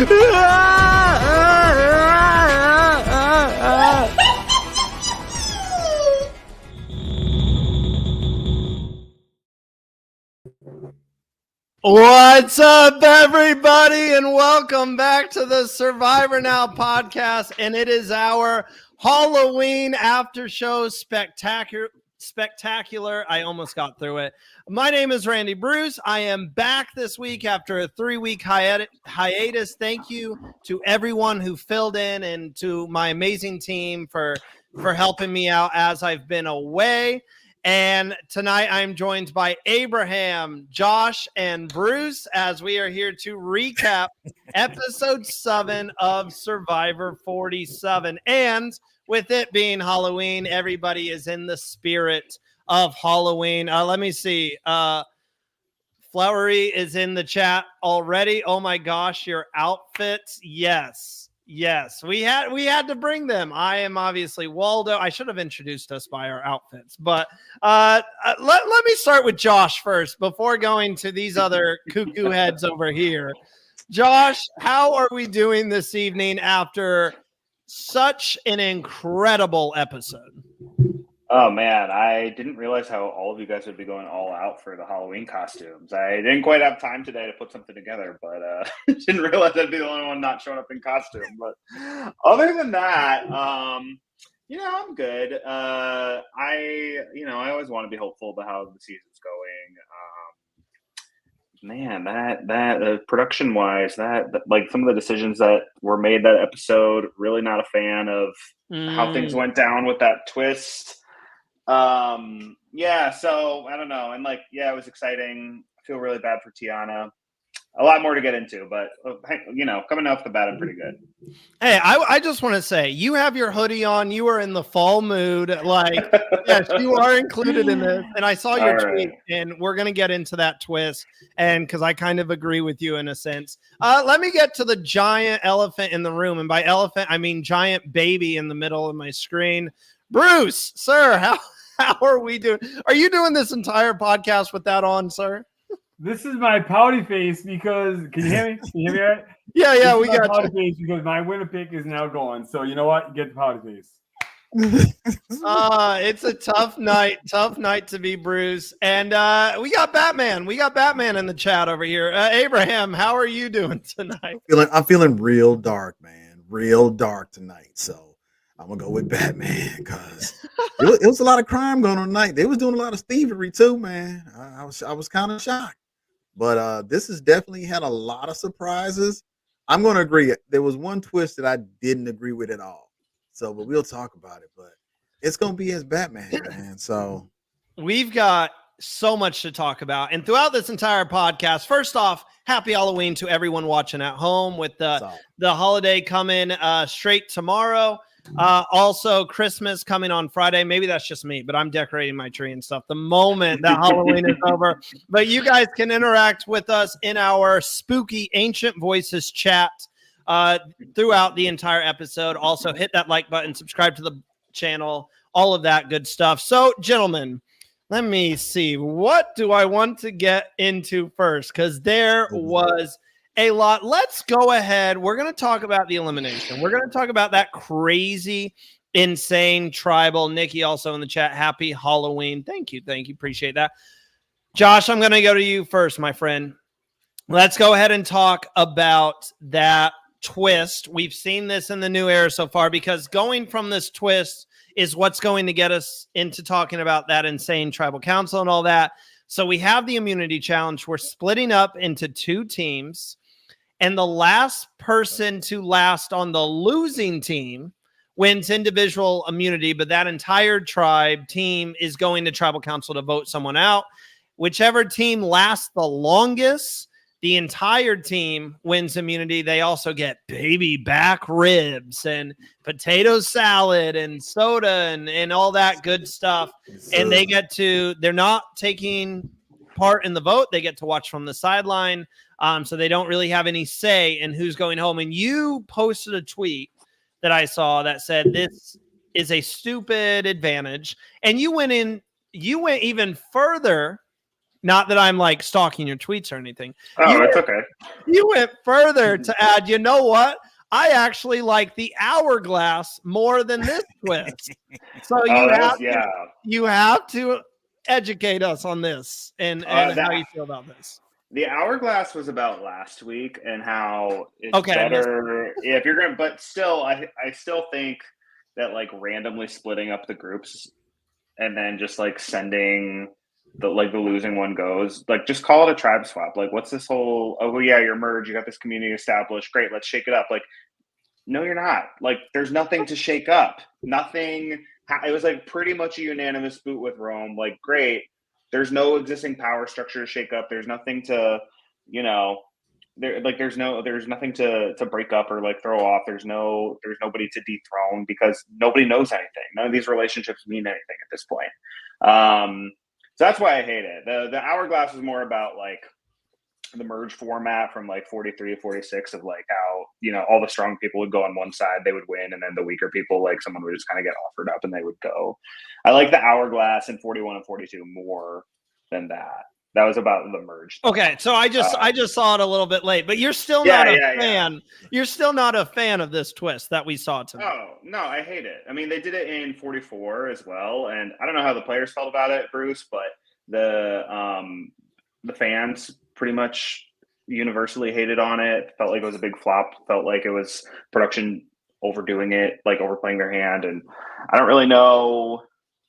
What's up, everybody, and welcome back to the Survivor Now podcast. And it is our Halloween after show spectacular. I almost got through it. My name is Randy Bruce. I am back this week after a 3-week hiatus. Thank you to everyone who filled in and to my amazing team for helping me out as I've been away. And tonight I'm joined by Abraham, Josh, and Bruce as we are here to recap episode 7 of Survivor 47. And with it being Halloween, everybody is in the spirit of Halloween. Let me see. Flowery is in the chat already. Oh my gosh, your outfits. Yes, we had to bring them. I am obviously Waldo. I should have introduced us by our outfits, but let me start with Josh first before going to these other cuckoo heads over here. Josh, how are we doing this evening after such an incredible episode? Oh man, I didn't realize how all of you guys would be going all out for the Halloween costumes. I didn't quite have time today to put something together, but didn't realize I'd be the only one not showing up in costume. But other than that, I'm good. I always want to be hopeful about how the season's going. That production wise, that like some of the decisions that were made that episode, really not a fan of how things went down with that twist. So I don't know. And it was exciting. I feel really bad for Tiana. A lot more to get into, but coming off the bat, I'm pretty good. Hey, I just want to say, you have your hoodie on. You are in the fall mood. Yes, you are included in this. And I saw your tweet, and we're going to get into that twist. And because I kind of agree with you in a sense. Let me get to the giant elephant in the room. And by elephant, I mean giant baby in the middle of my screen. Bruce, sir, how are we doing? Are you doing this entire podcast with that on, sir? This is my pouty face because can you hear me? Can you hear me right? Yeah, we got pouty face because my winner pick is now gone. So you know what? You get the pouty face. It's a tough night to be Bruce. And we got Batman. We got Batman in the chat over here. Abraham, how are you doing tonight? I'm feeling real dark, man. Real dark tonight. So I'm gonna go with Batman because it was a lot of crime going on tonight. They was doing a lot of thievery too, man. I was kind of shocked, but this has definitely had a lot of surprises. I'm gonna agree. There was one twist that I didn't agree with at all. So, but we'll talk about it. But it's gonna be as Batman, man. So we've got so much to talk about, and throughout this entire podcast, first off, happy Halloween to everyone watching at home with the holiday coming straight tomorrow. Also Christmas coming on Friday. Maybe that's just me, but I'm decorating my tree and stuff the moment that Halloween is over. But you guys can interact with us in our spooky Ancient Voices chat throughout the entire episode. Also hit that like button, subscribe to the channel, all of that good stuff. So gentlemen, let me see. What do I want to get into first? Because there was a lot. Let's go ahead. We're going to talk about the elimination. We're going to talk about that crazy, insane tribal. Nikki also in the chat. Happy Halloween. Thank you. Appreciate that. Josh, I'm going to go to you first, my friend. Let's go ahead and talk about that twist. We've seen this in the new era so far because going from this twist is what's going to get us into talking about that insane tribal council and all that. So we have the immunity challenge. We're splitting up into 2 teams. And the last person to last on the losing team wins individual immunity, but that entire tribe team is going to tribal council to vote someone out. Whichever team lasts the longest, the entire team wins immunity. They also get baby back ribs and potato salad and soda and all that good stuff. And they're not taking part in the vote. They get to watch from the sideline. So they don't really have any say in who's going home. And you posted a tweet that I saw that said this is a stupid advantage. And you went even further Not that I'm like stalking your tweets or anything. Oh, it's okay. You went further to add, you know what? I actually like the hourglass more than this twist. So you have to educate us on this and how you feel about this. The hourglass was about last week and how it's better if you're gonna, but still, I still think that like randomly splitting up the groups and then just like sending the losing one goes, like just call it a tribe swap. Like what's this whole, oh yeah, you're merged, you got this community established, great, let's shake it up. Like, no, you're not. Like there's nothing to shake up. Nothing. It was like pretty much a unanimous boot with Rome. Like, great. There's no existing power structure to shake up. There's nothing to, there's nothing to break up or like throw off. There's nobody to dethrone because nobody knows anything. None of these relationships mean anything at this point. So that's why I hate it. The hourglass is more about like the merge format from like 43 to 46 of like how, all the strong people would go on one side, they would win. And then the weaker people, like someone would just kind of get offered up and they would go. I like the hourglass in 41 and 42 more than that. That was about the merge. Okay. So I just saw it a little bit late, but you're still not a fan. Yeah. You're still not a fan of this twist that we saw tonight. Oh, no, I hate it. I mean, they did it in 44 as well. And I don't know how the players felt about it, Bruce, but the fans pretty much universally hated on it. Felt like it was a big flop. Felt like it was production overdoing it, like overplaying their hand. And I don't really know.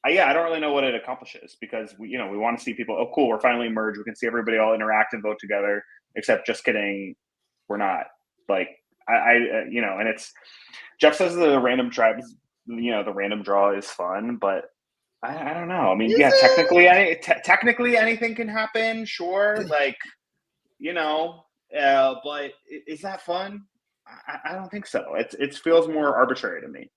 I don't really know what it accomplishes because we want to see people. Oh, cool, we're finally merged. We can see everybody all interact and vote together. Except, just kidding, we're not. Like and it's Jeff says the random tribes. The random draw is fun, but I don't know. I mean, technically anything can happen. Sure, like. But is that fun? I don't think so. It feels more arbitrary to me.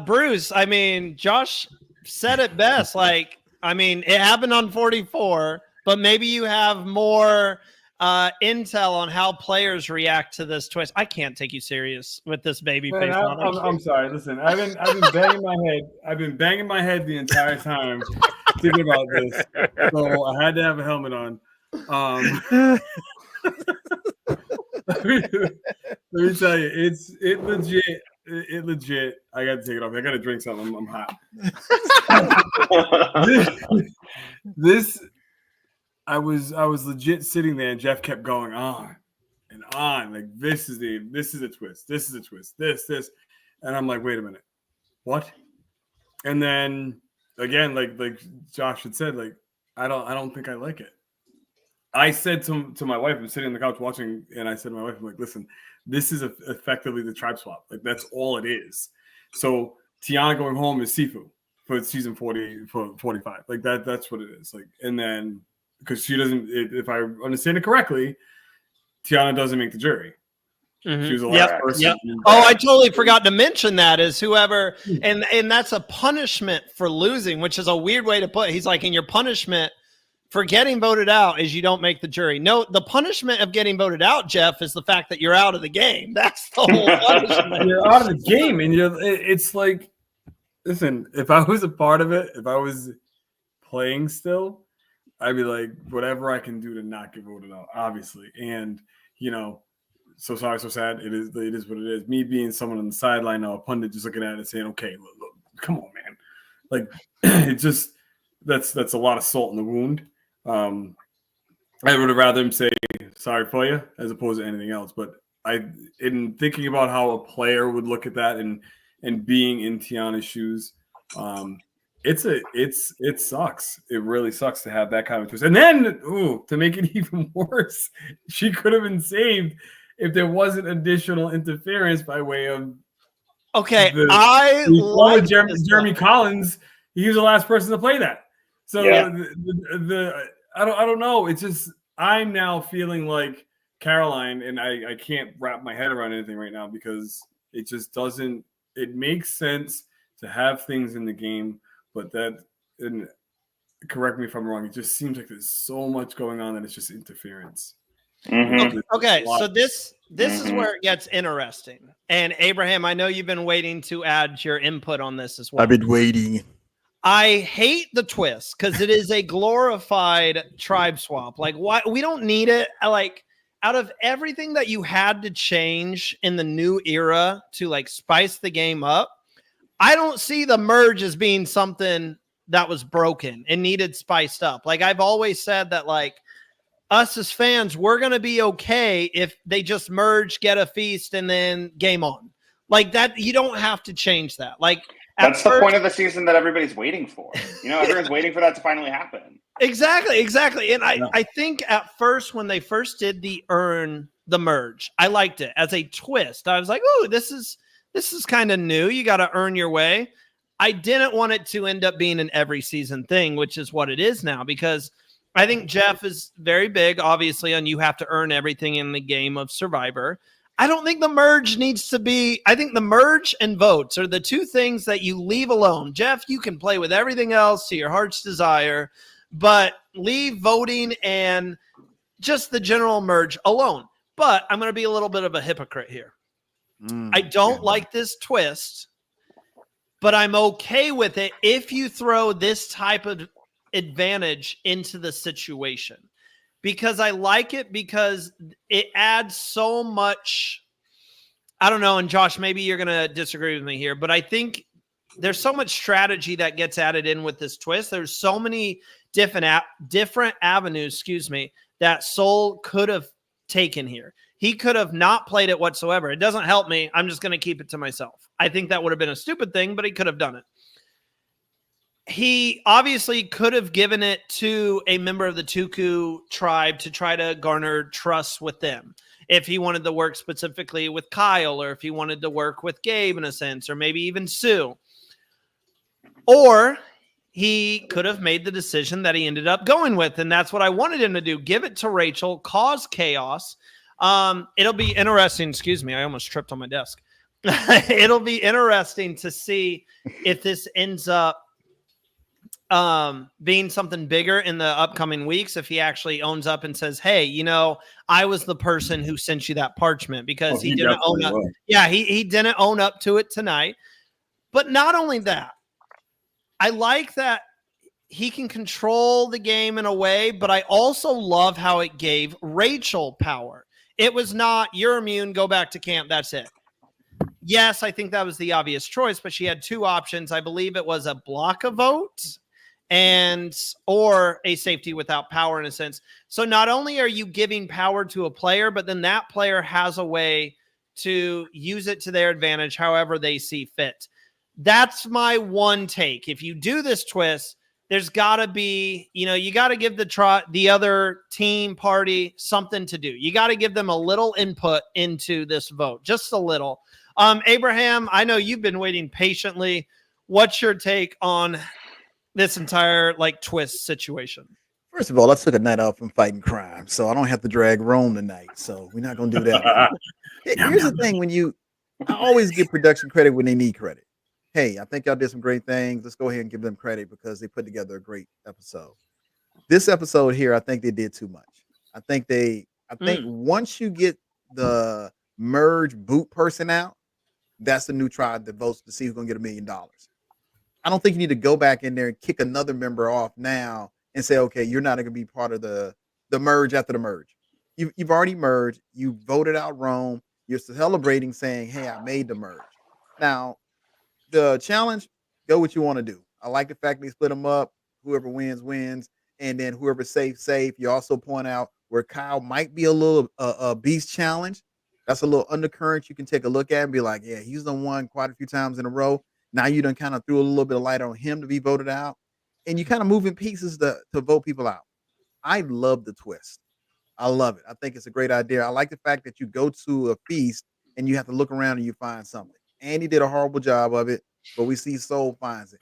Bruce, I mean, Josh said it best. Like, I mean, it happened on 44, but maybe you have more intel on how players react to this twist. I can't take you serious with this baby face. I'm sorry. Listen, I've been banging my head. I've been banging my head the entire time thinking about this. So I had to have a helmet on. Let me tell you, it legit. I got to take it off. I got to drink something. I'm hot. This I was legit sitting there, and Jeff kept going on and on. Like this is a twist. This is a twist. This, and I'm like, wait a minute, what? And then again, like Josh had said, like I don't think I like it. I said to my wife, I'm sitting on the couch watching, and I said to my wife, I'm like, listen, this is effectively the tribe swap. Like, that's all it is. So Tiana going home is Sifu for season 45. Like, that's what it is. Like, and then, because she doesn't, if I understand it correctly, Tiana doesn't make the jury. Mm-hmm. She was the last person. Yep. Oh, I totally forgot to mention that is whoever, and that's a punishment for losing, which is a weird way to put it. He's like, in your punishment for getting voted out is you don't make the jury. No, the punishment of getting voted out, Jeff, is the fact that you're out of the game. That's the whole punishment. You're out of the game, and it's like, listen, if I was a part of it, if I was playing still, I'd be like, whatever I can do to not get voted out, obviously. And, so sorry, so sad. It is what it is. Me being someone on the sideline now, a pundit just looking at it and saying, okay, look, come on, man. Like, it just, that's a lot of salt in the wound. I would have rather him say sorry for you as opposed to anything else. But in thinking about how a player would look at that and being in Tiana's shoes, it sucks. It really sucks to have that kind of twist. And then, to make it even worse, she could have been saved if there wasn't additional interference by way of. Okay, Jeremy Collins. He was the last person to play that. So I don't know. It's just I'm now feeling like Caroline, and I can't wrap my head around anything right now because it just doesn't. It makes sense to have things in the game, but and correct me if I'm wrong. It just seems like there's so much going on that it's just interference. Mm-hmm. Okay, so this is where it gets interesting. And Abraham, I know you've been waiting to add your input on this as well. I've been waiting. I hate the twist because it is a glorified tribe swap. Like, why we don't need it. Like, out of everything that you had to change in the new era to like spice the game up, I don't see the merge as being something that was broken and needed spiced up. Like, I've always said that, like, us as fans, we're going to be okay if they just merge, get a feast, and then game on. Like that, you don't have to change that. Like, that's the point of the season that everybody's waiting for. Everyone's waiting for that to finally happen. Exactly. And I think at first, when they first did the merge, I liked it as a twist. I was like, oh, this is kind of new. You got to earn your way. I didn't want it to end up being an every season thing, which is what it is now, because I think Jeff is very big, obviously, on you have to earn everything in the game of Survivor. I don't think the merge needs to be. I think the merge and votes are the two things that you leave alone. Jeff, you can play with everything else to your heart's desire, but leave voting and just the general merge alone. But I'm going to be a little bit of a hypocrite here. I don't like this twist, but I'm okay with it if you throw this type of advantage into the situation. Because I like it because it adds so much. I don't know. And Josh, maybe you're going to disagree with me here, but I think there's so much strategy that gets added in with this twist. There's so many different avenues, that Soul could have taken here. He could have not played it whatsoever. It doesn't help me. I'm just going to keep it to myself. I think that would have been a stupid thing, but he could have done it. He obviously could have given it to a member of the Tuku tribe to try to garner trust with them. If he wanted to work specifically with Kyle, or if he wanted to work with Gabe in a sense, or maybe even Sue. Or he could have made the decision that he ended up going with. And that's what I wanted him to do. Give it to Rachel, cause chaos. It'll be interesting. Excuse me. I almost tripped on my desk. It'll be interesting to see if this ends up being something bigger in the upcoming weeks, if he actually owns up and says, hey, I was the person who sent you that parchment, because he didn't own up. Yeah, he didn't own up to it tonight. But not only that, I like that he can control the game in a way, but I also love how it gave Rachel power. It was not, you're immune, go back to camp, that's it. Yes, I think that was the obvious choice, but she had two options. I believe it was a block a vote or a safety without power, in a sense. So not only are you giving power to a player, but then that player has a way to use it to their advantage however they see fit. That's my one take. If you do this twist, there's got to be, you got to give the other team party something to do. You got to give them a little input into this vote, just a little. Abraham, I know you've been waiting patiently. What's your take on this entire twist situation? First of all, I took a night off from fighting crime, so I don't have to drag Rome tonight. So we're not gonna do that. Here's the thing: I always give production credit when they need credit. Hey, I think y'all did some great things. Let's go ahead and give them credit because they put together a great episode. This episode here, I think they did too much. I think once you get the merge boot person out, that's the new tribe that votes to see who's gonna get $1 million. I don't think you need to go back in there and kick another member off now and say, okay, you're not going to be part of the merge after the merge. You've already merged. You voted out Rome. You're celebrating saying, hey, I made the merge. Now, the challenge, go what you want to do. I like the fact they split them up. Whoever wins, wins. And then whoever's safe. You also point out where Kyle might be a little beast challenge. That's a little undercurrent you can take a look at and be like, yeah, he's done won quite a few times in a row. Now you done kind of threw a little bit of light on him to be voted out, and you kind of moving pieces to vote people out. I love the twist. I love it. I think it's a great idea. I like the fact that you go to a feast and you have to look around and you find something. Andy did a horrible job of it, but we see Soul finds it.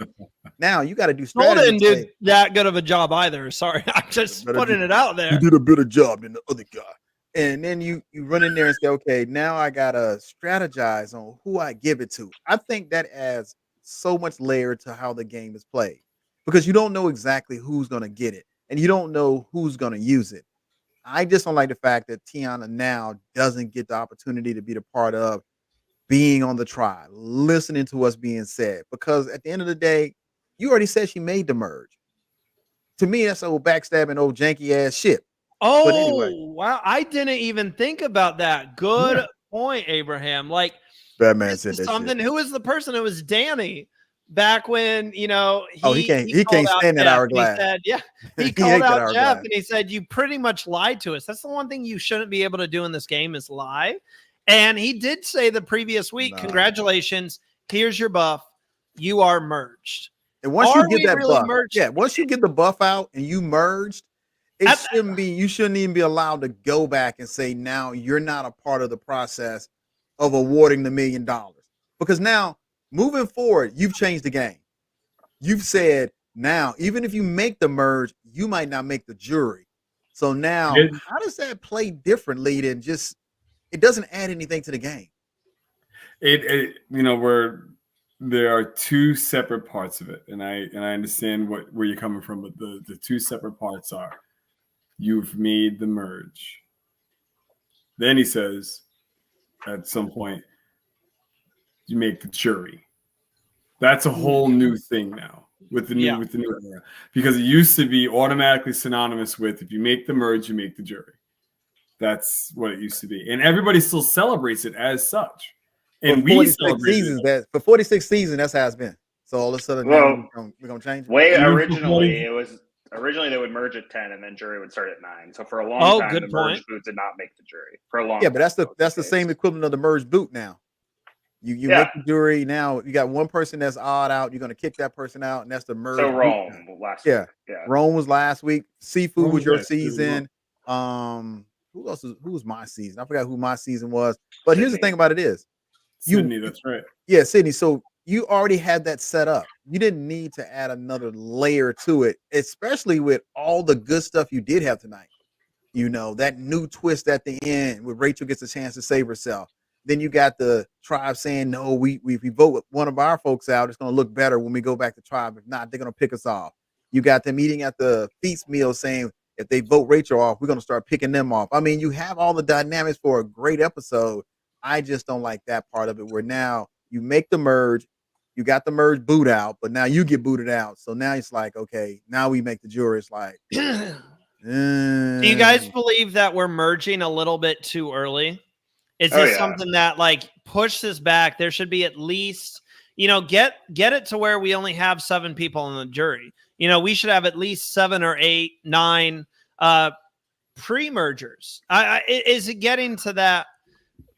Now you got to do strategy. Soul didn't do that good of a job either. Sorry, I'm just putting it out there. He did a better job than the other guy. And then you run in there and say, okay, now I got to strategize on who I give it to. I think that adds so much layer to how the game is played because you don't know exactly who's going to get it and you don't know who's going to use it. I just don't like the fact that Tiana now doesn't get the opportunity to be the part of being on the tribe, listening to what's being said, because at the end of the day, You already said she made the merge. To me, that's old backstabbing, old janky ass shit. Oh, anyway. Wow. I didn't even think about that. Good point, Abraham. Like, Batman said that something. shit. Who was the person? It was Danny. Back when, you know, he can't stand that hourglass. He said, yeah, he called out Jeff and he said, you pretty much lied to us. That's the one thing you shouldn't be able to do in this game is lie. And he did say the previous week, congratulations, here's your buff. You are merged. And once you get that buff, once you get the buff out and you merged, you shouldn't even be allowed to go back and say, now you're not a part of the process of awarding the $1 million. Because now, moving forward, you've changed the game. You've said now, even if you make the merge, you might not make the jury. So now, how does that play differently than just, it doesn't add anything to the game? There are two separate parts of it, and I understand where you're coming from, but the two separate parts are, you've made the merge. Then he says, at some point, you make the jury. That's a whole new thing now with the new era, because it used to be automatically synonymous with, if you make the merge, you make the jury. That's what it used to be, and everybody still celebrates it as such. And we celebrate that for 46 seasons. That's how it's been. So all of a sudden, we're gonna change it. Originally they would merge at 10, and then jury would start at 9. So for a long time, the merge boot did not make the jury. For a long time, but that's the same equivalent of the merge boot now. You make the jury now. You got one person that's odd out. You're gonna kick that person out, and that's the merge. So Rome last week. Yeah, Rome was last week. Seafood was your season. Who was my season? I forgot who my season was. But here's the thing about it is, Sydney, that's right. Yeah, Sydney. So you already had that set up. You didn't need to add another layer to it, especially with all the good stuff you did have tonight. You know, that new twist at the end where Rachel gets a chance to save herself. Then you got the tribe saying, no, we vote with one of our folks out, it's going to look better when we go back to tribe. If not, they're going to pick us off. You got them eating at the feast meal saying, if they vote Rachel off, we're going to start picking them off. I mean, you have all the dynamics for a great episode. I just don't like that part of it where now you make the merge, you got the merge boot out, but now you get booted out. So now it's like, okay, now we make the jury. It's like, do you guys believe that we're merging a little bit too early? Is this something that like pushes back? There should be at least, get it to where we only have 7 people in the jury. We should have at least 7 or 8, 9 pre-mergers. Is it getting to that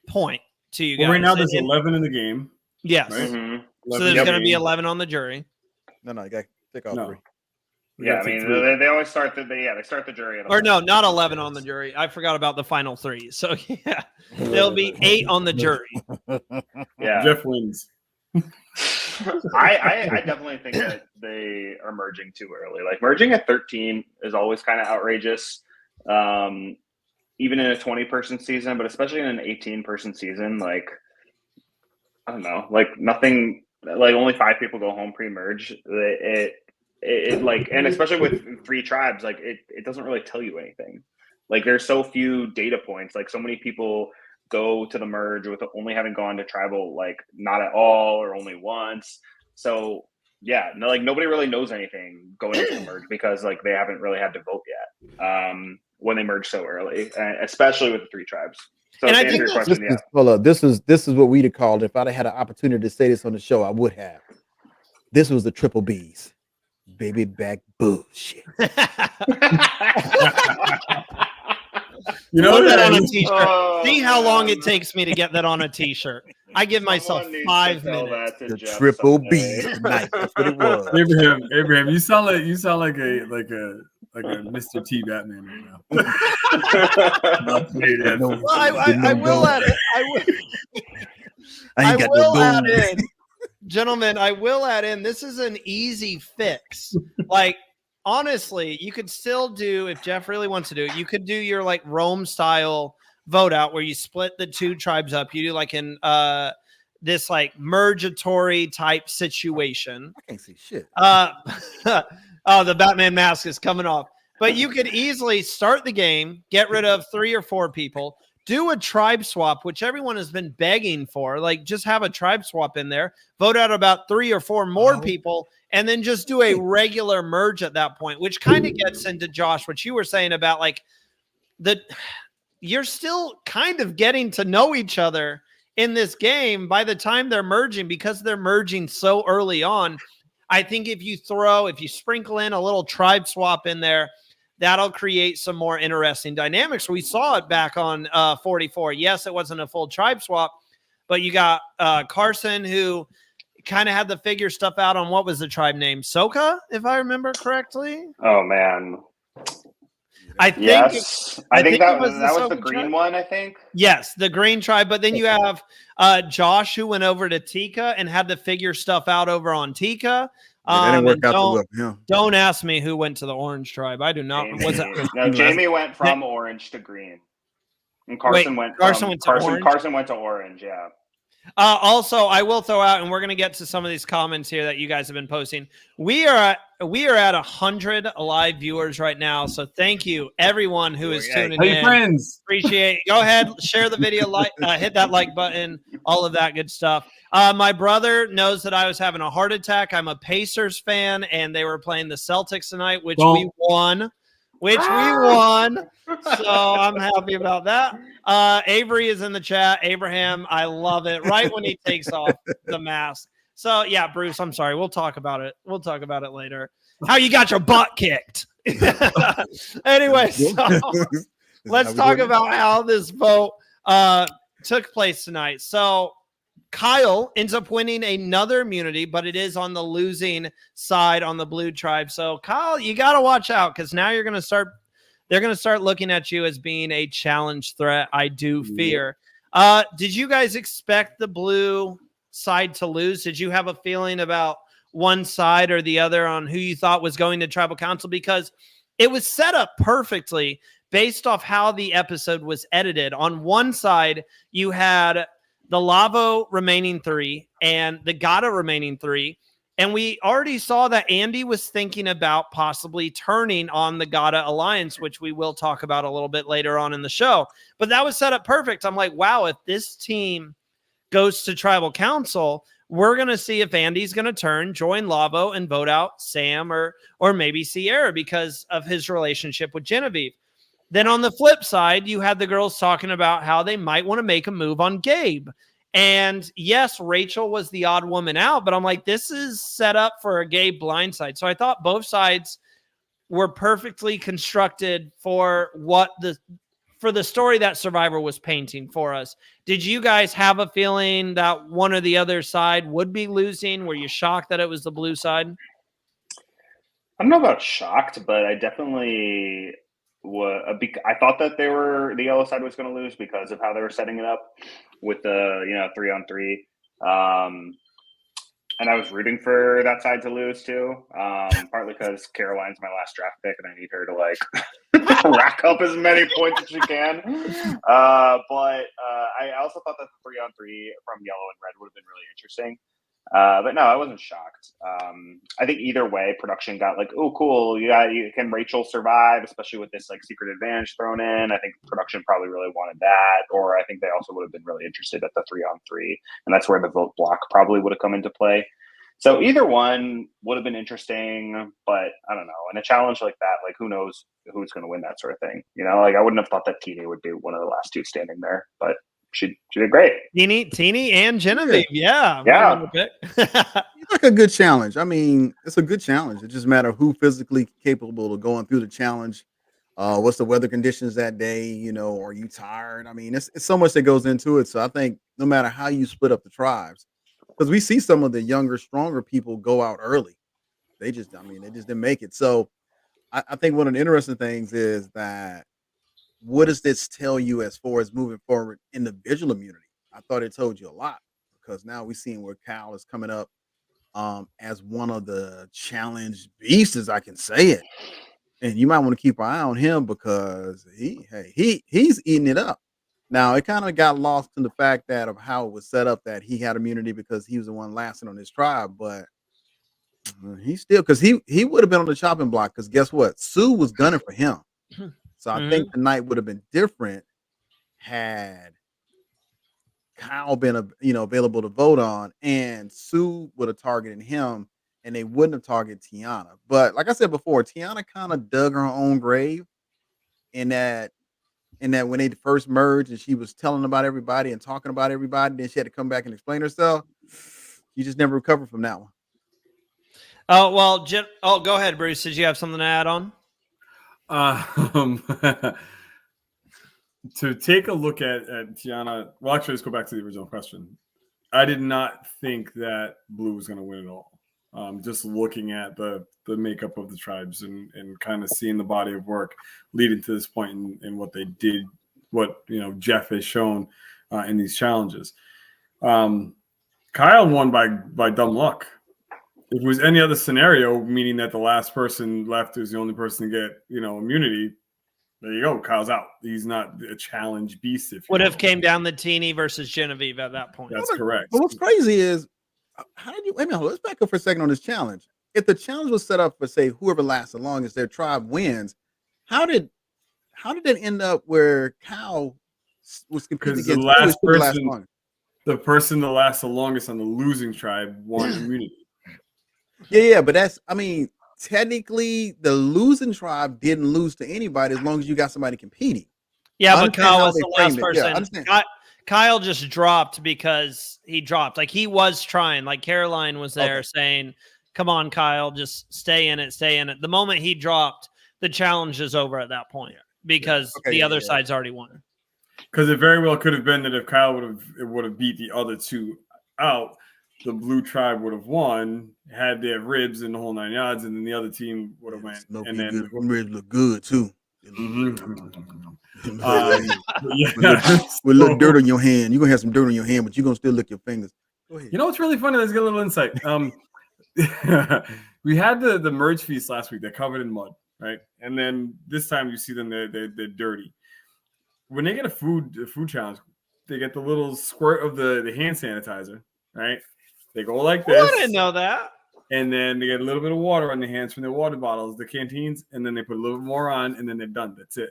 point to you guys? Well, right now there's 11 in the game. Yes. Right? Mm-hmm. So there's going to be 11 on the jury. No, you got to pick off 3. Yeah, I mean, they always start they start the jury at 11. Or no, not 11 on the jury. I forgot about the final 3. So yeah, there'll be 8 on the jury. Yeah, Jeff wins. I definitely think that they are merging too early. Like merging at 13 is always kind of outrageous, even in a 20-person season, but especially in an 18-person season. Like I don't know, like nothing. Like only 5 people go home pre-merge. It like, and especially with 3 tribes, like it doesn't really tell you anything. Like there's so few data points. Like so many people go to the merge with only having gone to tribal, like not at all or only once. So yeah, like nobody really knows anything going into the merge because like they haven't really had to vote yet when they merge so early, especially with the 3 tribes. So and to I answer think your question, hold up, this is what we'd have called, if I'd have had an opportunity to say this on the show, I would have. This was the triple B's. Baby back bullshit. You know put that that on a t-shirt. See how long it takes me to get that on a t-shirt. I give myself 5 minutes. The triple B tonight. That's what it was. Abraham, you sound like a Mr. T Batman right now. I will add it. I will add in. Gentlemen, I will add in, this is an easy fix. Like, honestly, you could still do, if Jeff really wants to do it, you could do your like Rome style vote out where you split the 2 tribes up. You do like in this like mergatory type situation. I can't see shit. Oh, the Batman mask is coming off. But you could easily start the game, get rid of 3 or 4 people, do a tribe swap, which everyone has been begging for. Like, just have a tribe swap in there, vote out about 3 or 4 more people, and then just do a regular merge at that point, which kind of gets into, Josh, what you were saying about like you're still kind of getting to know each other in this game by the time they're merging, because they're merging so early on. I think if you sprinkle in a little tribe swap in there, that'll create some more interesting dynamics. We saw it back on 44. Yes, it wasn't a full tribe swap, but you got Carson, who kind of had to figure stuff out on what was the tribe name? Soka, if I remember correctly. Oh, man. I think that was the green tribe one, I think. Yes, the green tribe. But then you have Josh, who went over to Tika and had to figure stuff out over on Tika. That didn't work out don't ask me who went to the orange tribe. I do not. Jamie went from orange to green. And Carson went to orange, yeah. Also, I will throw out, and we're going to get to some of these comments here that you guys have been posting. We are at 100 live viewers right now, so thank you everyone who is tuning in. Friends, appreciate it. Go ahead, share the video, hit that like button, all of that good stuff. My brother knows that I was having a heart attack. I'm a Pacers fan, and they were playing the Celtics tonight, which we won. So I'm happy about that. Avery is in the chat. Abraham, I love it. Right when he takes off the mask. So yeah, Bruce, I'm sorry. We'll talk about it. We'll talk about it later. How you got your butt kicked. Anyway, so let's talk about how this vote took place tonight. So Kyle ends up winning another immunity, but it is on the losing side on the blue tribe. So Kyle, you got to watch out, because now they're going to start looking at you as being a challenge threat. I do fear. Did you guys expect the blue side to lose? Did you have a feeling about one side or the other on who you thought was going to tribal council? Because it was set up perfectly based off how the episode was edited. On one side, you had the Lavo remaining 3 and the Gata remaining 3. And we already saw that Andy was thinking about possibly turning on the Gata Alliance, which we will talk about a little bit later on in the show. But that was set up perfect. I'm like, wow, if this team goes to tribal council, we're going to see if Andy's going to turn, join Lavo, and vote out Sam or maybe Sierra because of his relationship with Genevieve. Then on the flip side, you had the girls talking about how they might want to make a move on Gabe. And yes, Rachel was the odd woman out, but I'm like, this is set up for a Gabe blindside. So I thought both sides were perfectly constructed for the story that Survivor was painting for us. Did you guys have a feeling that one or the other side would be losing? Were you shocked that it was the blue side? I don't know about shocked, but I definitely I thought that the yellow side was going to lose because of how they were setting it up with the 3-on-3. And I was rooting for that side to lose too, partly because Caroline's my last draft pick and I need her to rack up as many points as she can. But I also thought that the 3-on-3 from yellow and red would have been really interesting. But no, I wasn't shocked. I think either way, production got like, oh, cool. Can Rachel survive, especially with this like secret advantage thrown in? I think production probably really wanted that, or I think they also would have been really interested at the 3-on-3, and that's where the vote block probably would have come into play. So either one would have been interesting, but I don't know. In a challenge like that, like who knows who's going to win that sort of thing? Like I wouldn't have thought that Teeny would be one of the last two standing there, but she did great. Teeny and Genevieve. Yeah. It's like a good challenge. I mean, it's a good challenge. It just matters who physically capable of going through the challenge. What's the weather conditions that day? Are you tired? I mean, it's so much that goes into it. So I think no matter how you split up the tribes, because we see some of the younger, stronger people go out early. They just didn't make it. So I think one of the interesting things is that, what does this tell you as far as moving forward individual immunity? I thought it told you a lot, because now we're seeing where Cal is coming up as one of the challenge beasts, as I can say it. And you might want to keep an eye on him because he's eating it up. Now, it kind of got lost in the fact that of how it was set up that he had immunity because he was the one lasting on his tribe, but he still, because he would have been on the chopping block, because guess what? Sue was gunning for him. So I think the night would have been different had Kyle been available to vote on, and Sue would have targeted him, and they wouldn't have targeted Tiana. But like I said before, Tiana kind of dug her own grave in that when they first merged and she was telling about everybody and talking about everybody, then she had to come back and explain herself. You just never recovered from that one. Oh, well, go ahead, Bruce. Did you have something to add on? To take a look at Tiana, well, actually, let's go back to the original question. I did not think that Blue was going to win at all. Just looking at the makeup of the tribes and kind of seeing the body of work leading to this point and what they did, what Jeff has shown in these challenges. Kyle won by dumb luck. If it was any other scenario, meaning that the last person left is the only person to get immunity, there you go. Kyle's out. He's not a challenge beast. Would have came down the Teeny versus Genevieve at that point. That's correct. But what's crazy is, how did you? Wait a minute. Let's back up for a second on this challenge. If the challenge was set up for, say, whoever lasts the longest, their tribe wins. How did that end up where Kyle was competing against the last person? The person that lasts the longest on the losing tribe won immunity. Yeah, but technically, the losing tribe didn't lose to anybody as long as you got somebody competing. Yeah, but Kyle was the last person. Yeah, Kyle just dropped because he dropped. Like, he was trying. Like, Caroline was there saying, come on, Kyle, just stay in it, stay in it. The moment he dropped, the challenge is over at that point because the other side's already won. Because it very well could have been that if Kyle would have beat the other two out, the blue tribe would have won, had their ribs and the whole 9 yards, and then the other team would have went. And then them ribs look good too. With a little dirt on your hand. You're gonna have some dirt on your hand, but you're gonna still lick your fingers. Go ahead. You know what's really funny? Let's get a little insight. We had the merge feast last week. They're covered in mud, right? And then this time you see them, they're dirty. When they get a food challenge, they get the little squirt of the hand sanitizer, right? They go like this. Oh, I didn't know that. And then they get a little bit of water on their hands from their water bottles, the canteens, and then they put a little bit more on, and then they're done. That's it.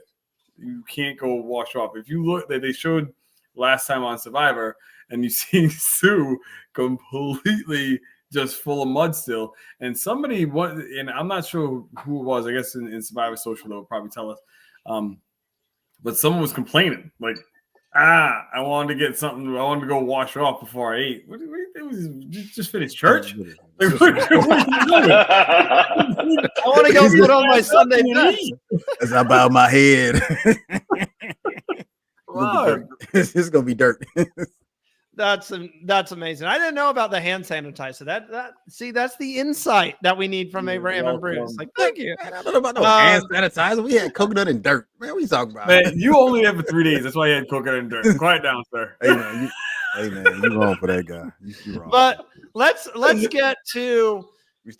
You can't go wash off. If you look, they showed last time on Survivor, and you see Sue completely just full of mud still. And somebody, and I'm not sure who it was. I guess in Survivor Social, they'll probably tell us. But someone was complaining, like, I wanted to get something. I wanted to go wash off before I ate. What it was just finish church. I want to go put on my Sunday best. As I bow my head. It's gonna be dirt. That's amazing. I didn't know about the hand sanitizer. That's the insight that we need from Abraham and Bruce. Like, thank you. I don't know about no hand sanitizer. We had coconut and dirt. Man, what are you talking about? Man, you only have for 3 days. That's why you had coconut and dirt. Quiet down, sir. Hey man, you wrong for that guy. You wrong. But let's get to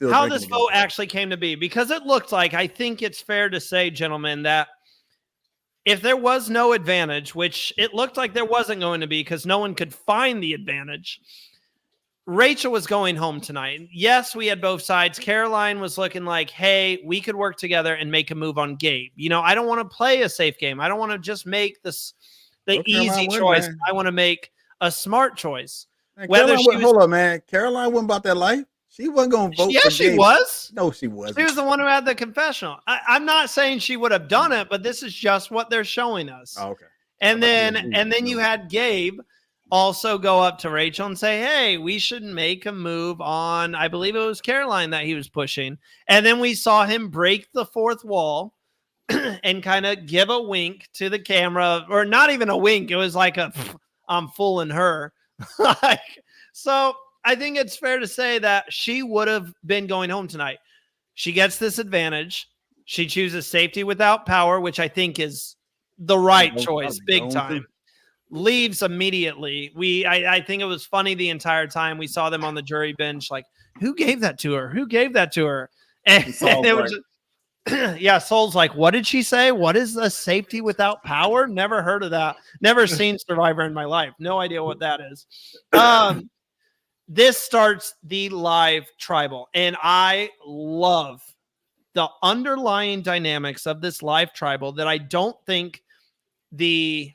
how this vote actually came to be, because it looked like, I think it's fair to say, gentlemen, that if there was no advantage, which it looked like there wasn't going to be because no one could find the advantage, Rachel was going home tonight. Yes, we had both sides. Caroline was looking like, hey, we could work together and make a move on Gabe. I don't want to play a safe game. I don't want to just make the easy choice. I want to make a smart choice. Man, hold up, man. Caroline wasn't about that life. She wasn't going to vote. Yes, she was. No, she wasn't. She was the one who had the confessional. I'm not saying she would have done it, but this is just what they're showing us. Oh, okay. And then you had Gabe also go up to Rachel and say, hey, we should make a move on, I believe it was Caroline that he was pushing. And then we saw him break the fourth wall and kind of give a wink to the camera, or not even a wink. It was like I'm fooling her. So I think it's fair to say that she would have been going home tonight. She gets this advantage. She chooses safety without power, which I think is the right choice, big time. Leaves immediately. I think it was funny the entire time. We saw them on the jury bench, like, who gave that to her? Who gave that to her? And it was just, Soul's like, what did she say? What is a safety without power? Never heard of that. Never seen Survivor in my life. No idea what that is. This starts the live tribal, and I love the underlying dynamics of this live tribal that I don't think the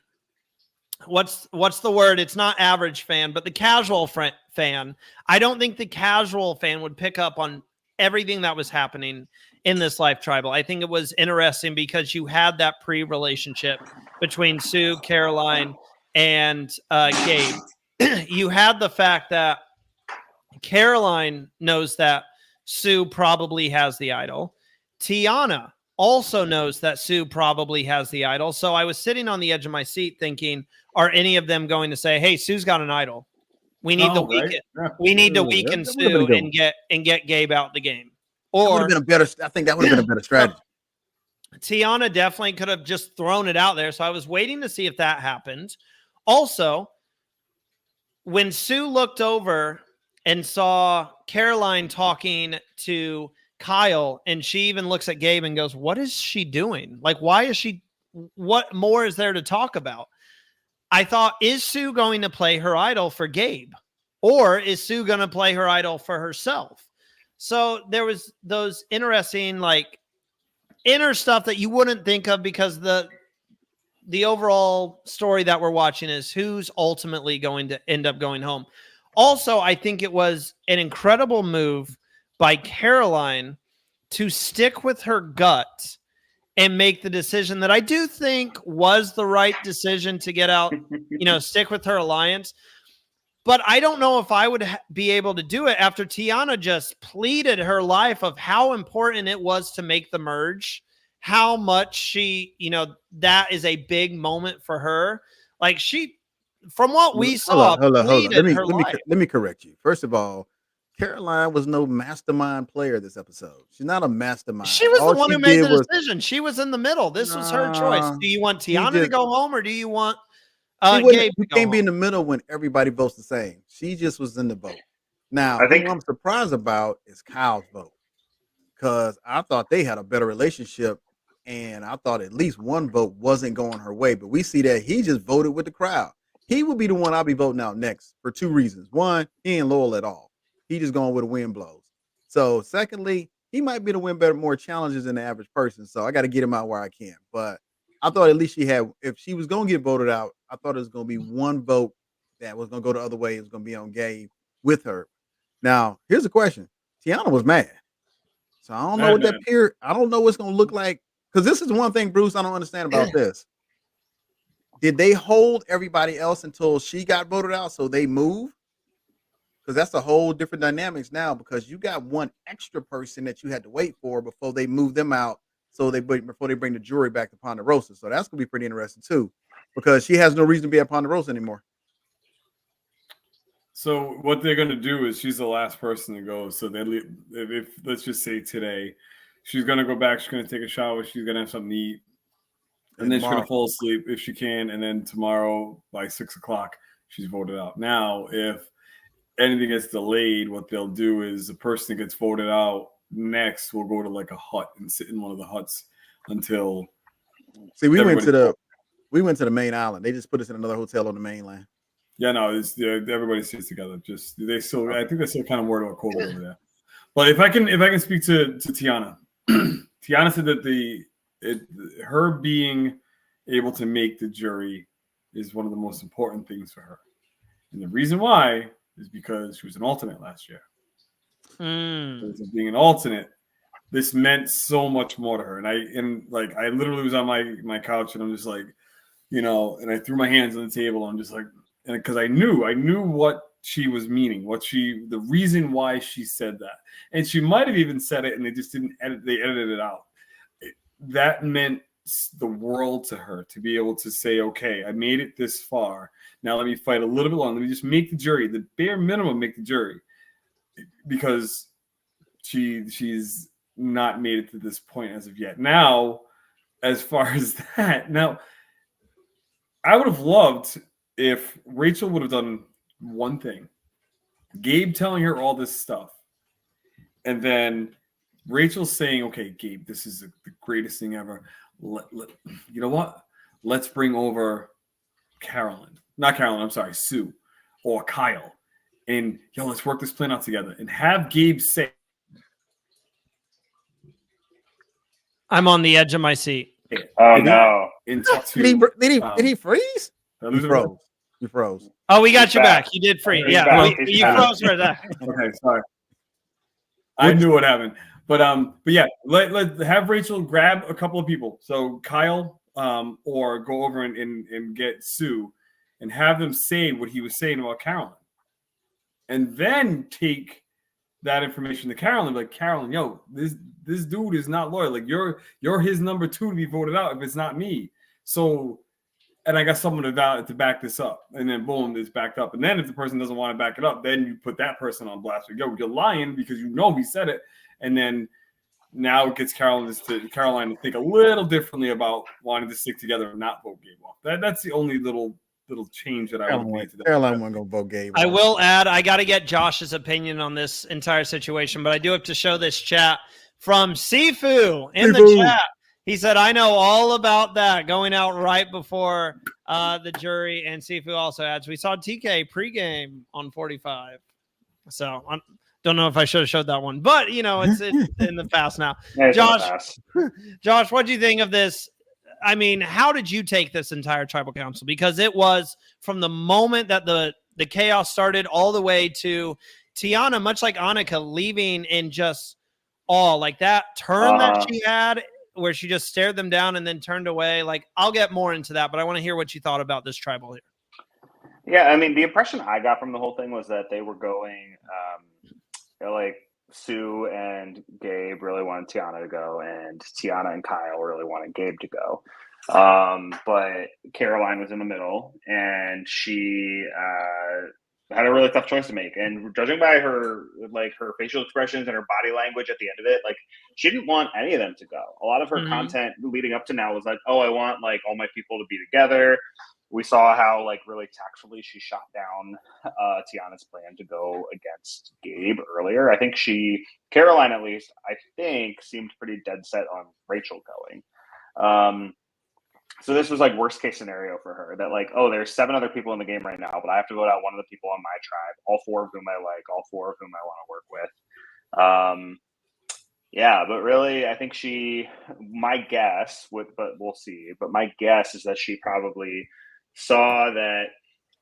what's the word? It's not average fan, but the casual fan. I don't think the casual fan would pick up on everything that was happening in this Life Tribal. I think it was interesting because you had that pre-relationship between Sue, Caroline, and Gabe. You had the fact that Caroline knows that Sue probably has the idol. Tiana also knows that Sue probably has the idol. So I was sitting on the edge of my seat thinking, are any of them going to say, hey, Sue's got an idol? We need to weaken. Yeah. We need to weaken Sue and get Gabe out the game. Or I think that would have been a better strategy. Tiana definitely could have just thrown it out there. So I was waiting to see if that happened. Also, when Sue looked over and saw Caroline talking to Kyle, and she even looks at Gabe and goes, what is she doing? Like, why is she, what more is there to talk about? I thought, is Sue going to play her idol for Gabe? Or is Sue going to play her idol for herself? So there was those interesting, like, inner stuff that you wouldn't think of because the overall story that we're watching is who's ultimately going to end up going home. Also, I think it was an incredible move by Caroline to stick with her gut and make the decision that I do think was the right decision to get out, stick with her alliance. But I don't know if I would be able to do it after Tiana just pleaded her life of how important it was to make the merge, how much she, that is a big moment for her. Like from what we saw, hold on. Let me correct you. First of all, Caroline was no mastermind player this episode. She's not a mastermind. She was the one who made the decision. She was in the middle. This was her choice. Do you want Tiana to go home or do you want Gabe you can't be in the middle when everybody votes the same. She just was in the vote. Now, what I'm surprised about is Kyle's vote because I thought they had a better relationship and I thought at least one vote wasn't going her way. But we see that he just voted with the crowd. He would be the one I'll be voting out next for two reasons. One, he ain't loyal at all. He just going where the wind blows. So secondly, he might be the win better, more challenges than the average person. So I got to get him out where I can. But I thought at least she had, if she was going to get voted out, I thought it was going to be one vote that was going to go the other way. It was going to be on Gabe with her. Now, here's the question. Tiana was mad. So I don't know what that period, I don't know what's going to look like. Because this is one thing, Bruce, I don't understand about this. Did they hold everybody else until she got voted out so they move? Because that's a whole different dynamics now because you got one extra person that you had to wait for before they move them out. So before they bring the jury back to Ponderosa. So that's going to be pretty interesting too, because she has no reason to be at Ponderosa anymore. So what they're going to do is she's the last person to go. So if let's just say today, she's going to go back. She's going to take a shower. She's going to have something to eat. And then she's going to fall asleep if she can. And then tomorrow by 6 o'clock, she's voted out. Now, if anything gets delayed, what they'll do is the person that gets voted out next will go to like a hut and sit in one of the huts until. See, we went to the main island. They just put us in another hotel on the mainland. Yeah, no, everybody sits together. I think they're still kind of worried about COVID over there. But if I can speak to Tiana, Tiana said that her being able to make the jury is one of the most important things for her, and the reason why is because she was an alternate last year. Being an alternate, this meant so much more to her. And I literally was on my couch and I'm just like, and I threw my hands on the table. I'm just like, and because I knew what she was meaning, the reason why she said that. And she might have even said it and they just didn't they edited it out. That meant the world to her to be able to say, okay, I made it this far. Now let me fight a little bit longer. Let me just make the jury, the bare minimum, make the jury. Because she's not made it to this point as of yet. Now, as far as that, I would have loved if Rachel would have done one thing. Gabe telling her all this stuff. And then Rachel saying, okay, Gabe, this is the greatest thing ever. You know what? Let's bring over Sue or Kyle. And let's work this plan out together and have Gabe say, I'm on the edge of my seat. Oh no. Did he freeze? You froze. Oh, we got He's you back. back. You did free. He's Yeah, back. you He's back. froze for that. Okay, sorry. I knew what happened, but yeah, let have Rachel grab a couple of people. So Kyle, or go over and get Sue, and have them say what he was saying about Carolyn, and then take that information to Carolyn. Like, Carolyn, yo, this dude is not loyal. Like, you're his number 2 to be voted out if it's not me. So, and I got someone to back this up, and then boom, it's backed up. And then if the person doesn't want to back it up, then you put that person on blast. Like, yo, you're lying because you know he said it. And then now it gets Caroline to think a little differently about wanting to stick together and not vote Gabe off. That's the only little change that I would make to that. Caroline wasn't gonna vote Gabe. I will add, I got to get Josh's opinion on this entire situation, but I do have to show this chat from Sifu in the chat. He said, I know all about that going out right before the jury. And Sifu also adds, we saw TK pregame on 45. So I don't know if I should have showed that one, but it's in the past now. Yeah, Josh, what do you think of this? I mean, how did you take this entire tribal council? Because it was from the moment that the chaos started all the way to Tiana, much like Annika, leaving in just awe, like that turn that she had where she just stared them down and then turned away. Like, I'll get more into that, but I want to hear what you thought about this tribal here. Yeah, I mean, the impression I got from the whole thing was that they were going, like Sue and Gabe really wanted Tiana to go, and Tiana and Kyle really wanted Gabe to go. But Caroline was in the middle, and she had a really tough choice to make. And judging by her facial expressions and her body language at the end of it, like, she didn't want any of them to go. A lot of her content leading up to now was like, oh, I want like all my people to be together. We saw how like really tactfully she shot down Tiana's plan to go against Gabe earlier. I think Caroline at least, I think, seemed pretty dead set on Rachel going. So this was like worst case scenario for her, that like, oh, there's 7 other people in the game right now, but I have to vote out one of the people on my tribe, all 4 of whom I like, all 4 of whom I want to work with. Yeah, but really, I think my guess, but we'll see, but my guess is that she probably saw that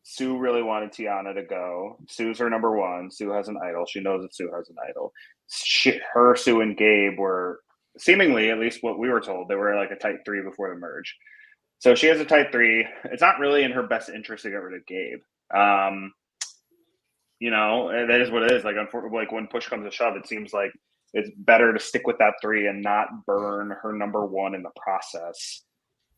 Sue really wanted Tiana to go. Sue's her number 1. Sue has an idol. She knows that Sue has an idol. Sue and Gabe were seemingly, at least what we were told, they were like a tight 3 before the merge. So she has a tight 3. It's not really in her best interest to get rid of Gabe. That is what it is. Like, unfortunately, like when push comes to shove, it seems like it's better to stick with that 3 and not burn her number 1 in the process.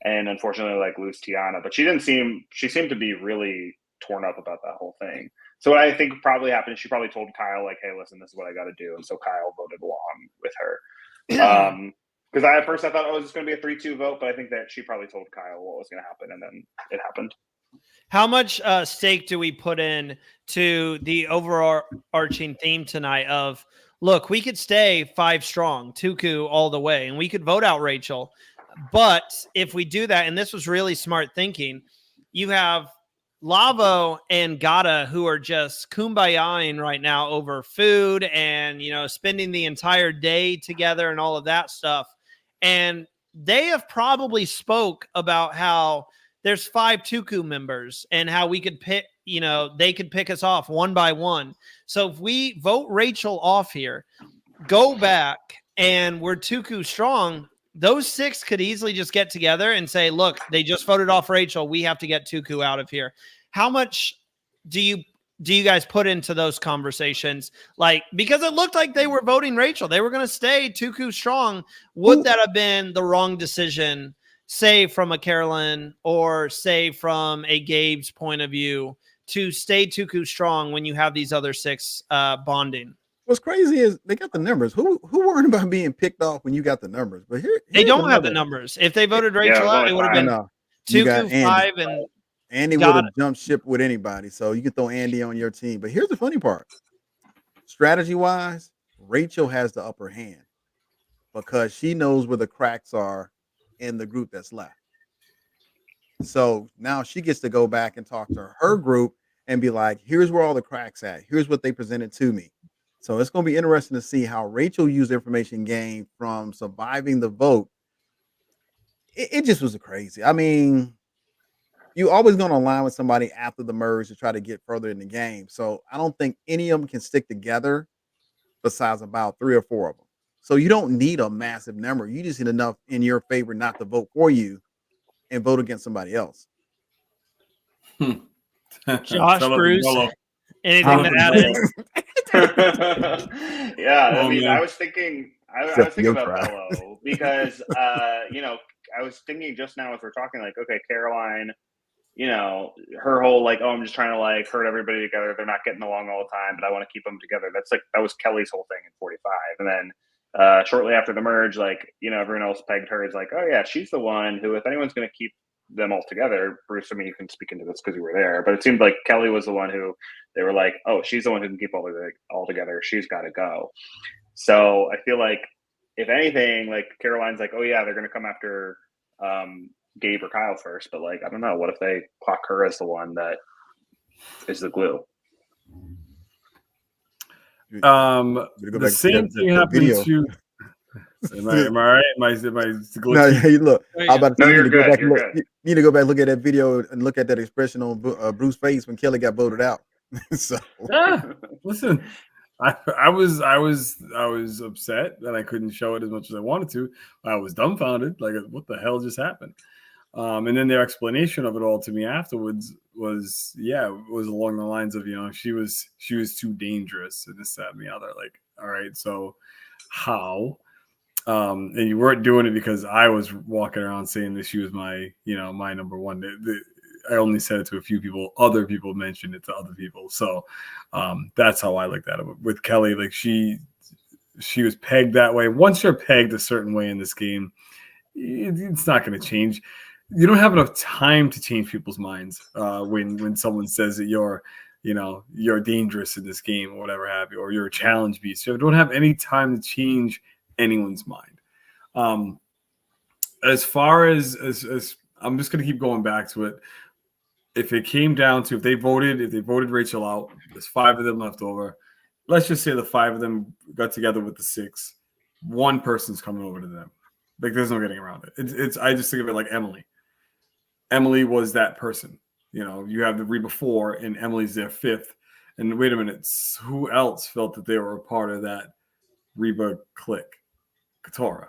And unfortunately, like, lose Tiana. But she seemed to be really torn up about that whole thing. So what I think probably happened, she probably told Kyle, like, hey, listen, this is what I got to do. And so Kyle voted along with her. Because at first I thought it was just going to be a 3-2 vote, but I think that she probably told Kyle what was going to happen, and then it happened. How much stake do we put in to the overarching theme tonight of, look, we could stay 5 strong, Tuku all the way, and we could vote out Rachel. But if we do that, and this was really smart thinking, you have Lavo and Gata who are just kumbayaing right now over food and, spending the entire day together and all of that stuff. And they have probably spoke about how there's 5 Tuku members and how we could pick, they could pick us off one by one. So if we vote Rachel off here, go back, and we're Tuku strong, those 6 could easily just get together and say, look, they just voted off Rachel. We have to get Tuku out of here. How much do you guys put into those conversations? Like, because it looked like they were voting Rachel. They were going to stay Tuku strong. Would that have been the wrong decision, say from a Carolyn or say from a Gabe's point of view, to stay Tuku strong when you have these other 6 bonding? What's crazy is they got the numbers. Who worried about being picked off when you got the numbers? But they don't have the numbers. If they voted Rachel out, it would have been 2, 5, and Andy would have jumped ship with anybody. So you could throw Andy on your team. But here's the funny part: strategy-wise, Rachel has the upper hand because she knows where the cracks are in the group that's left. So now she gets to go back and talk to her group and be like, "Here's where all the cracks at. Here's what they presented to me." So it's going to be interesting to see how Rachel used information gained from surviving the vote. It just was crazy. I mean, you always going to align with somebody after the merge to try to get further in the game. So I don't think any of them can stick together besides about 3 or 4 of them. So you don't need a massive number. You just need enough in your favor not to vote for you and vote against somebody else. Josh, Bruce, anything to add in? Yeah, I mean, I was thinking about Bello because, I was thinking just now as we're talking, like, okay, Caroline, her whole, like, oh, I'm just trying to, like, herd everybody together. They're not getting along all the time, but I want to keep them together. That was Kelly's whole thing in 45. And then shortly after the merge, like, everyone else pegged her as like, oh, yeah, she's the one who, if anyone's going to keep them all together, Bruce, I mean, you can speak into this because you were there, but it seemed like Kelly was the one who they were like, oh, she's the one who can keep all together. She's got to go. So I feel like, if anything, like, Caroline's like, oh, yeah, they're going to come after Gabe or Kyle first, but, like, I don't know. What if they clock her as the one that is the glue? The same thing happened to. Am I right? Am I no, hey, look. I'm about to no, you you're good. You need to go back, look at that video, and look at that expression on Bruce's face when Kelly got voted out. So, listen, I was upset that I couldn't show it as much as I wanted to. I was dumbfounded, like, what the hell just happened? And then their explanation of it all to me afterwards was along the lines of, she was too dangerous and this, that, and the other. Like, all right, so how? And you weren't doing it because I was walking around saying that she was my, my number one. I only said it to a few people. Other people mentioned it to other people. So that's how I looked at it. With Kelly, like, she was pegged that way. Once you're pegged a certain way in this game, it's not going to change. You don't have enough time to change people's minds when someone says that you're dangerous in this game or whatever have you, or you're a challenge beast. You don't have any time to change anyone's mind. As far as I'm just going to keep going back to it. If it came down to if they voted Rachel out, there's 5 of them left over. Let's just say the 5 of them got together with the 6. One person's coming over to them. Like, there's no getting around it. It's I just think of it like Emily. Emily was that person. You have the Reba 4 and Emily's their 5th. And wait a minute, who else felt that they were a part of that Reba clique? Katora.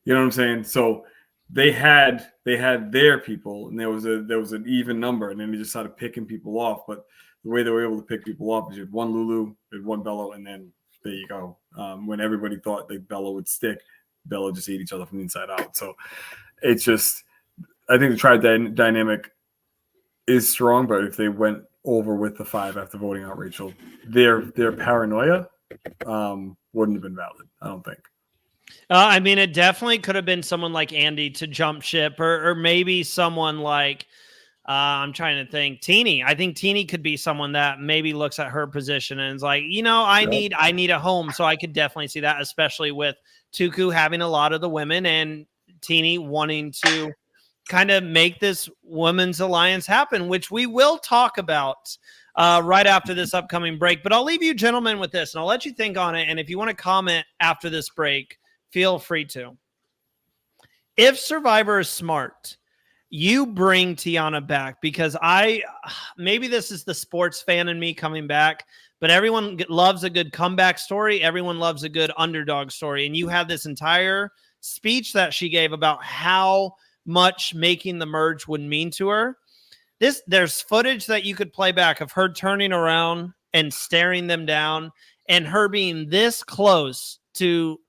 You know what I'm saying? So they had their people, and there was an even number, and then they just started picking people off. But the way they were able to pick people off is you had one Lulu, you had one Bello, and then there you go. When everybody thought that Bello would stick, Bello just ate each other from the inside out. So it's just, I think the tribe dynamic is strong, but if they went over with the 5 after voting out Rachel, their paranoia wouldn't have been valid, I don't think. I mean, it definitely could have been someone like Andy to jump ship, or maybe someone like, I'm trying to think, Teeny. I think Teeny could be someone that maybe looks at her position and is like, I need a home. So I could definitely see that, especially with Tuku having a lot of the women and Teeny wanting to kind of make this women's alliance happen, which we will talk about right after this upcoming break. But I'll leave you gentlemen with this, and I'll let you think on it. And if you want to comment after this break, feel free to. If Survivor is smart, you bring Tiana back, because maybe this is the sports fan in me coming back, but everyone loves a good comeback story. Everyone loves a good underdog story. And you have this entire speech that she gave about how much making the merge would mean to her. There's footage that you could play back of her turning around and staring them down, and her being this close to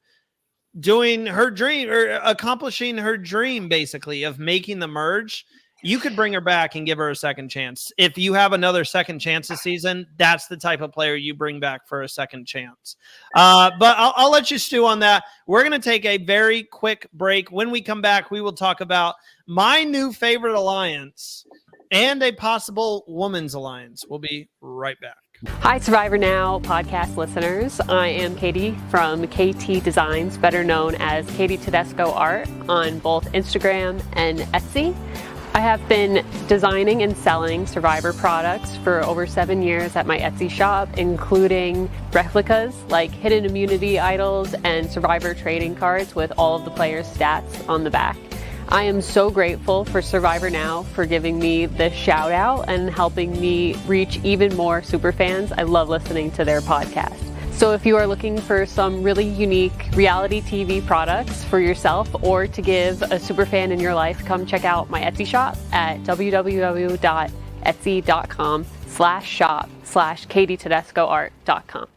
doing her dream, or accomplishing her dream, basically, of making the merge. You could bring her back and give her a second chance. If you have another second chance this season, that's the type of player you bring back for a second chance. But I'll let you stew on that. We're going to take a very quick break. When we come back, we will talk about my new favorite alliance and a possible women's alliance. We'll be right back. Hi, Survivor Now podcast listeners. I am Katie from KT Designs, better known as Katie Tedesco Art, on both Instagram and Etsy. I have been designing and selling Survivor products for over 7 years at my Etsy shop, including replicas like hidden immunity idols and Survivor trading cards with all of the players' stats on the back. I am so grateful for Survivor Now for giving me this shout out and helping me reach even more superfans. I love listening to their podcast. So if you are looking for some really unique reality TV products for yourself or to give a superfan in your life, come check out my Etsy shop at www.etsy.com/shop/KatieTedescoArt.com.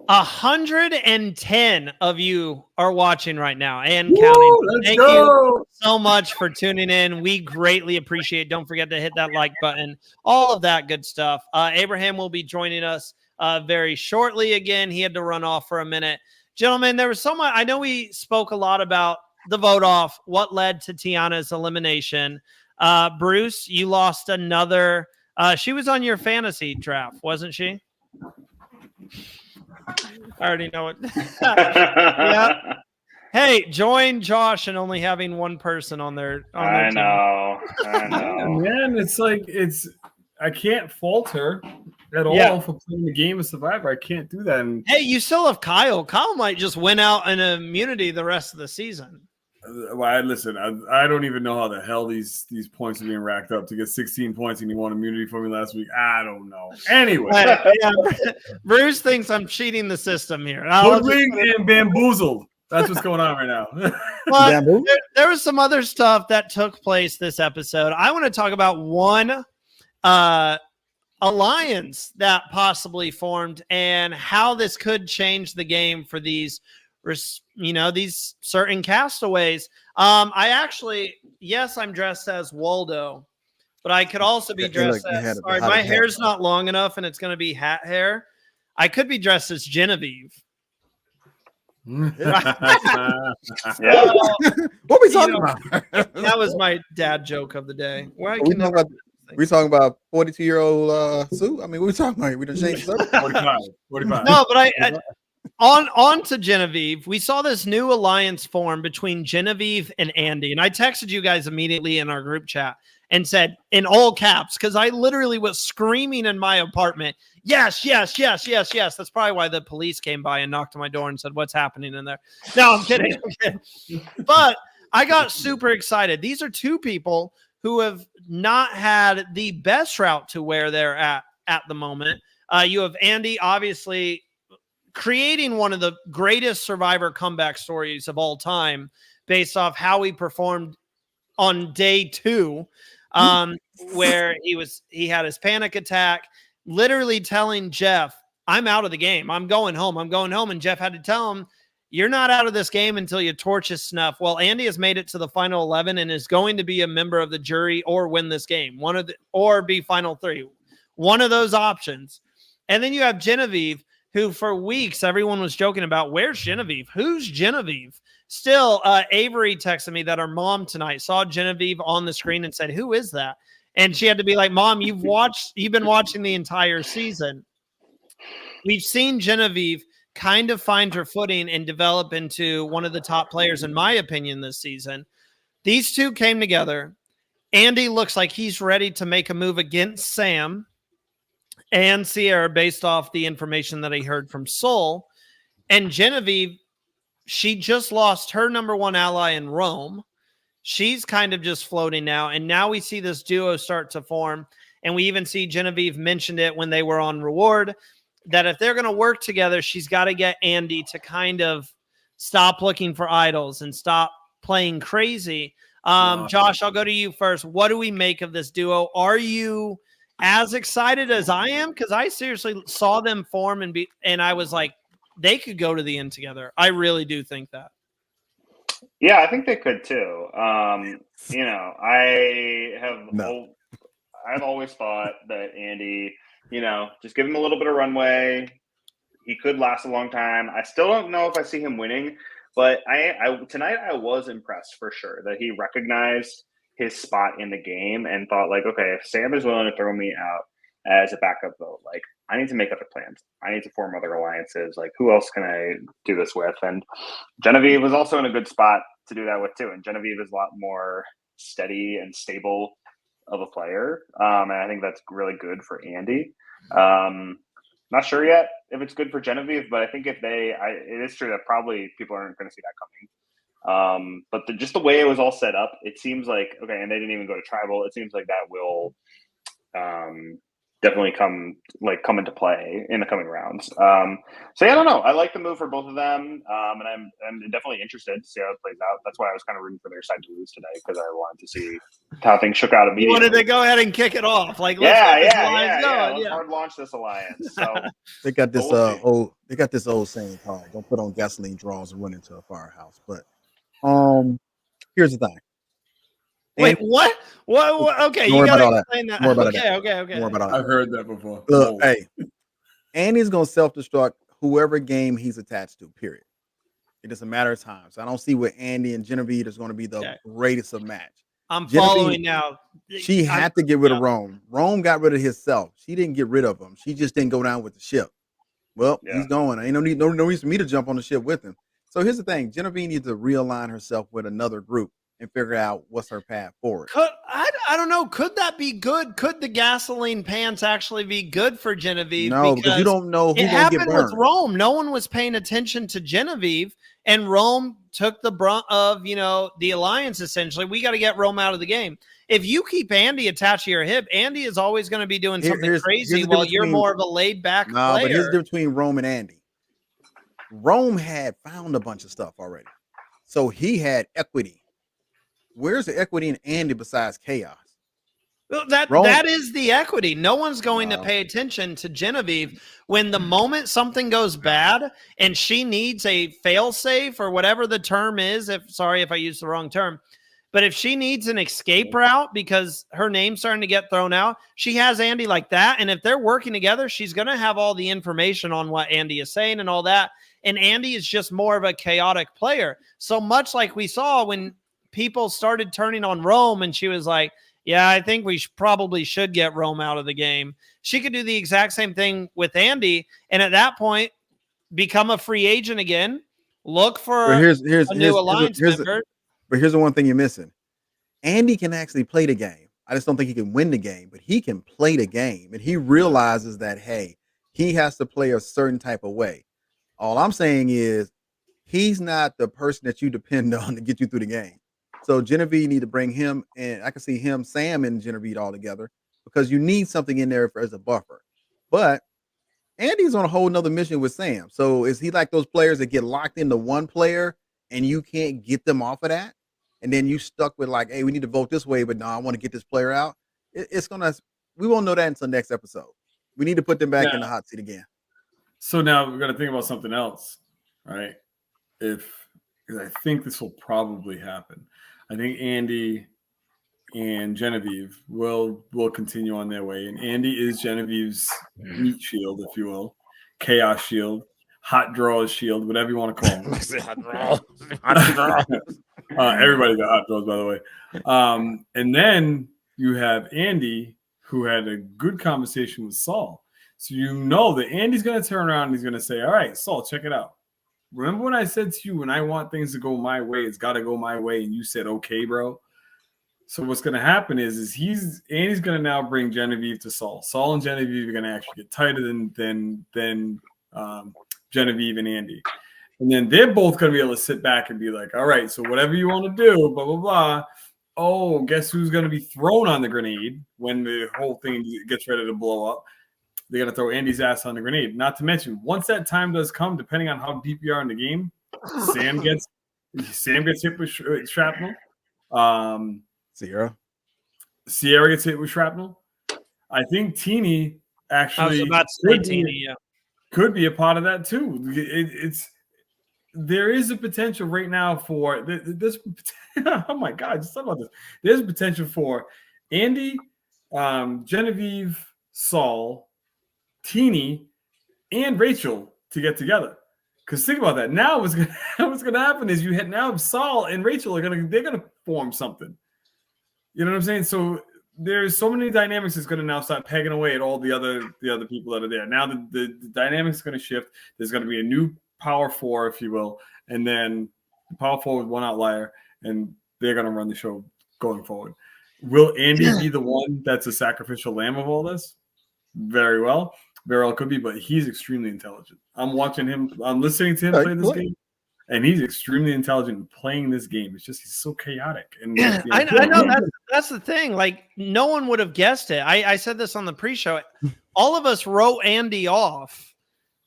110 of you are watching right now and counting. Thank you so much for tuning in. We greatly appreciate it. Don't forget to hit that like button, all of that good stuff. Abraham will be joining us very shortly again. He had to run off for a minute. Gentlemen, there was so much. I know we spoke a lot about the vote off, what led to Tiana's elimination. Bruce, you lost another. She was on your fantasy draft, wasn't she? I already know it. Yeah. Hey, join Josh and only having one person on their I team. know. Man, it's like I can't fault her at all for playing the game of Survivor. I can't do that. And hey, you still have Kyle. Kyle might just win out in immunity the rest of the season. listen, I don't even know how the hell these points are being racked up to get 16 points and you won immunity for me last week. I don't know. Anyway. Bruce thinks I'm cheating the system here. Hoodwinked and bamboozled. That's what's going on right now. But there was some other stuff that took place this episode. I want to talk about one alliance that possibly formed and how this could change the game for these certain castaways. I actually, yes, I'm dressed as Waldo, but I could also be dressed as, sorry, my hair's not long enough and it's going to be hat hair. I could be dressed as Genevieve. What we talking about? That was my dad joke of the day. We talking about 42-year-old Sue? I mean, we talking about? We done changed 45. No, but on to Genevieve. We saw this new alliance form between Genevieve and Andy, and I texted you guys immediately in our group chat and said in all caps, because I literally was screaming in my apartment, yes, yes, yes, yes, yes. That's probably why the police came by and knocked on my door and said, what's happening in there? No, I'm kidding. But I got super excited. These are two people who have not had the best route to where they're at the moment. You have Andy, obviously, creating one of the greatest Survivor comeback stories of all time based off how he performed on day 2, where he had his panic attack, literally telling Jeff, I'm out of the game. I'm going home. And Jeff had to tell him, you're not out of this game until you torch his snuff. Well, Andy has made it to the final 11 and is going to be a member of the jury or win this game, or be final 3, one of those options. And then you have Genevieve, who for weeks everyone was joking about, where's Genevieve? Who's Genevieve? Still, Avery texted me that her mom tonight saw Genevieve on the screen and said, who is that? And she had to be like, Mom, you've been watching the entire season. We've seen Genevieve kind of find her footing and develop into one of the top players, in my opinion, this season. These two came together. Andy looks like he's ready to make a move against Sam and Sierra based off the information that he heard from Soul. And Genevieve, she just lost her number 1 ally in Rome. She's kind of just floating now. And now we see this duo start to form. And we even see Genevieve mentioned it when they were on Reward, that if they're going to work together, she's got to get Andy to kind of stop looking for idols and stop playing crazy. Josh, I'll go to you first. What do we make of this duo? Are you as excited as I am? Because I seriously saw them form and I was like, they could go to the end together. I really do think that. Yeah, I think they could too. I've always thought that Andy, just give him a little bit of runway. He could last a long time. I still don't know if I see him winning, but tonight I was impressed for sure that he recognized his spot in the game and thought like, okay, if Sam is willing to throw me out as a backup vote, like I need to make other plans. I need to form other alliances. Like who else can I do this with? And Genevieve was also in a good spot to do that with too. And Genevieve is a lot more steady and stable of a player. And I think that's really good for Andy. Not sure yet if it's good for Genevieve, but I think it is true that probably people aren't going to see that But just the way it was all set up, it seems like okay, and they didn't even go to tribal. It seems like that will definitely come into play in the coming rounds. So yeah, I don't know. I like the move for both of them, and I'm definitely interested to see how it plays out. That's why I was kind of rooting for their side to lose today because I wanted to see how things shook out immediately. You wanted to go ahead and kick it off, like Let's hard launch this alliance. So they got this old saying called "Don't put on gasoline draws and run into a firehouse." But here's the thing. Wait, what? What? Okay, you gotta explain that. More about okay. More about that. I've heard that before. Look, hey, Andy's gonna self-destruct whoever game he's attached to. Period. It doesn't matter of time. So I don't see what Andy and Genevieve is going to be the greatest of match. I'm following now. She had to get rid of Rome. Rome got rid of himself. She didn't get rid of him. She just didn't go down with the ship. Well, he's going. Ain't no reason for me to jump on the ship with him. So here's the thing: Genevieve needs to realign herself with another group and figure out what's her path forward. I don't know. Could that be good? Could the gasoline pants actually be good for Genevieve? No, because you don't know who's it going to get happened burned. with Rome. No one was paying attention to Genevieve, and Rome took the brunt of the alliance. Essentially, we got to get Rome out of the game. If you keep Andy attached to your hip, Andy is always going to be doing something crazy while you're more of a laid back player. But here's the difference between Rome and Andy. Rome had found a bunch of stuff already, so he had equity. Where's the equity in Andy besides chaos? Well, that is the equity. No one's going to pay attention to Genevieve when the moment something goes bad and she needs a fail-safe or whatever the term is. Sorry if I used the wrong term, but if she needs an escape route because her name's starting to get thrown out, she has Andy like that. And if they're working together, she's going to have all the information on what Andy is saying and all that. And Andy is just more of a chaotic player. So much like we saw when people started turning on Rome and she was like, yeah, I think we probably should get Rome out of the game. She could do the exact same thing with Andy. And at that point, become a free agent again, look for a new alliance member. But here's the one thing you're missing. Andy can actually play the game. I just don't think he can win the game, but he can play the game. And he realizes that, hey, he has to play a certain type of way. All I'm saying is he's not the person that you depend on to get you through the game. So Genevieve need to bring him, and I can see him, Sam, and Genevieve all together because you need something in there as a buffer. But Andy's on a whole nother mission with Sam. So is he like those players that get locked into one player and you can't get them off of that? And then you stuck with like, hey, we need to vote this way, but no, I want to get this player out. We won't know that until next episode. We need to put them back in the hot seat again. So now we're going to think about something else, right? Because I think this will probably happen. I think Andy and Genevieve will continue on their way. And Andy is Genevieve's meat shield, if you will, chaos shield, hot draws shield, whatever you want to call them. Everybody got hot draws, by the way. And then you have Andy, who had a good conversation with Saul. So you know that Andy's going to turn around and he's going to say, all right, Saul, check it out. Remember when I said to you, when I want things to go my way, it's got to go my way. And you said, okay, bro. So what's going to happen is Andy's going to now bring Genevieve to Saul. Saul and Genevieve are going to actually get tighter than Genevieve and Andy. And then they're both going to be able to sit back and be like, all right, so whatever you want to do, blah, blah, blah. Oh, guess who's going to be thrown on the grenade when the whole thing gets ready to blow up? They're going to throw Andy's ass on the grenade. Not to mention, once that time does come, depending on how deep you are in the game, Sam gets hit with shrapnel. Sierra gets hit with shrapnel. I think Teeny actually I was about to say Teeny, could be a part of that too. There is a potential right now for this. Oh my God, just talk about this. There's a potential for Andy, Genevieve, Saul, Teeny, and Rachel to get together. Because think about that. Now what's gonna happen is now Saul and Rachel they're gonna form something. You know what I'm saying? So there's so many dynamics that's gonna now start pegging away at all the other people that are there. Now the dynamics is gonna shift. There's gonna be a new power four, if you will, and then the power four with one outlier, and they're gonna run the show going forward. Will Andy be the one that's a sacrificial lamb of all this? Very well. Very well could be, but he's extremely intelligent. I'm watching him. I'm listening to him play this game. And he's extremely intelligent in playing this game. It's just he's so chaotic. And I know that's the thing. Like, no one would have guessed it. I said this on the pre-show. All of us wrote Andy off,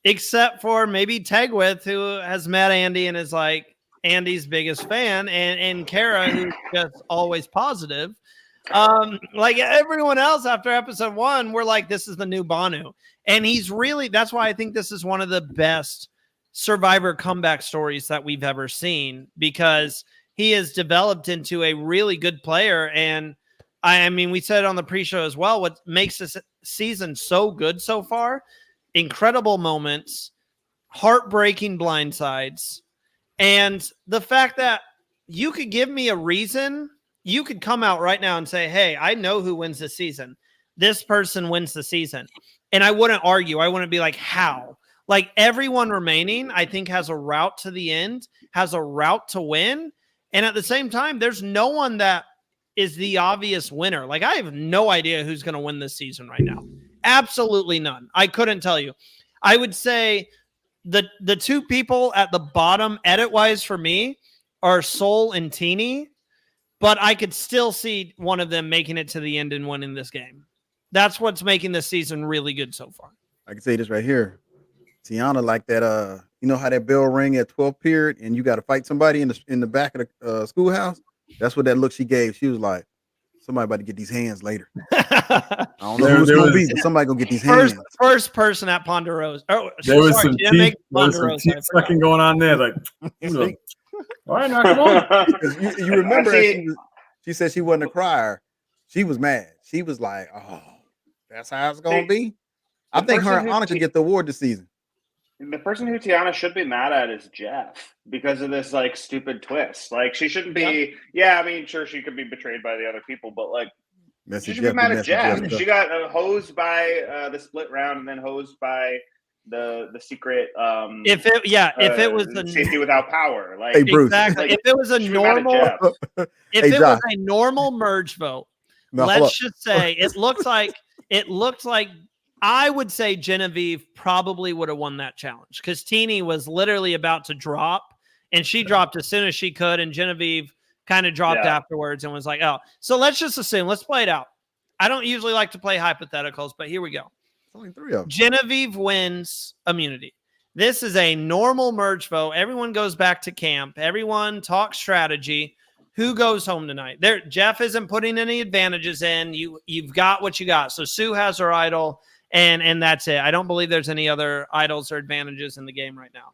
except for maybe Tegwith, who has met Andy and is like Andy's biggest fan, and Kara, who's just always positive. Like everyone else after episode 1, we're like, this is the new Banu. And he's really, that's why I think this is one of the best Survivor comeback stories that we've ever seen, because he has developed into a really good player. And I mean, we said it on the pre-show as well, what makes this season so good so far, incredible moments, heartbreaking blindsides, and the fact that you could give me a reason, you could come out right now and say, hey, I know who wins this season. This person wins the season. And I wouldn't argue. I wouldn't be like, how? Like, everyone remaining, I think, has a route to the end, has a route to win. And at the same time, there's no one that is the obvious winner. Like, I have no idea who's going to win this season right now. Absolutely none. I couldn't tell you. I would say the two people at the bottom, edit-wise for me, are Soul and Teeny. But I could still see one of them making it to the end and winning this game. That's what's making this season really good so far. I can say this right here. Tiana, like that, you know how that bell rang at 12th period and you got to fight somebody in the back of the schoolhouse? That's what that look she gave. She was like, somebody about to get these hands later. I don't know who's going to be, but somebody going to get these hands. First person at Ponderosa. Oh, there was some teeth sucking going on there. Like, all right, now come on. You remember she said she wasn't a crier. She was mad. She was like, oh, that's how it's going to be. I think her and Anna could get the award this season. The person who Tiana should be mad at is Jeff because of this like stupid twist. Like, she shouldn't be. Yeah, I mean, sure, she could be betrayed by the other people, but like, she should be mad at Jeff. She got hosed by the split round and then hosed by the secret. If it was a safety without power, like, hey, Bruce. Exactly. Like, if it was a normal, was a normal merge vote, let's just say it looked like. I would say Genevieve probably would have won that challenge because Teeny was literally about to drop and she dropped as soon as she could. And Genevieve kind of dropped afterwards and was like, oh, so let's just assume, let's play it out. I don't usually like to play hypotheticals, but here we go. Only 3 of them. Genevieve wins immunity. This is a normal merge vote. Everyone goes back to camp. Everyone talks strategy. Who goes home tonight? Jeff isn't putting any advantages in. You've got what you got. So Sue has her idol. And that's it. I don't believe there's any other idols or advantages in the game right now.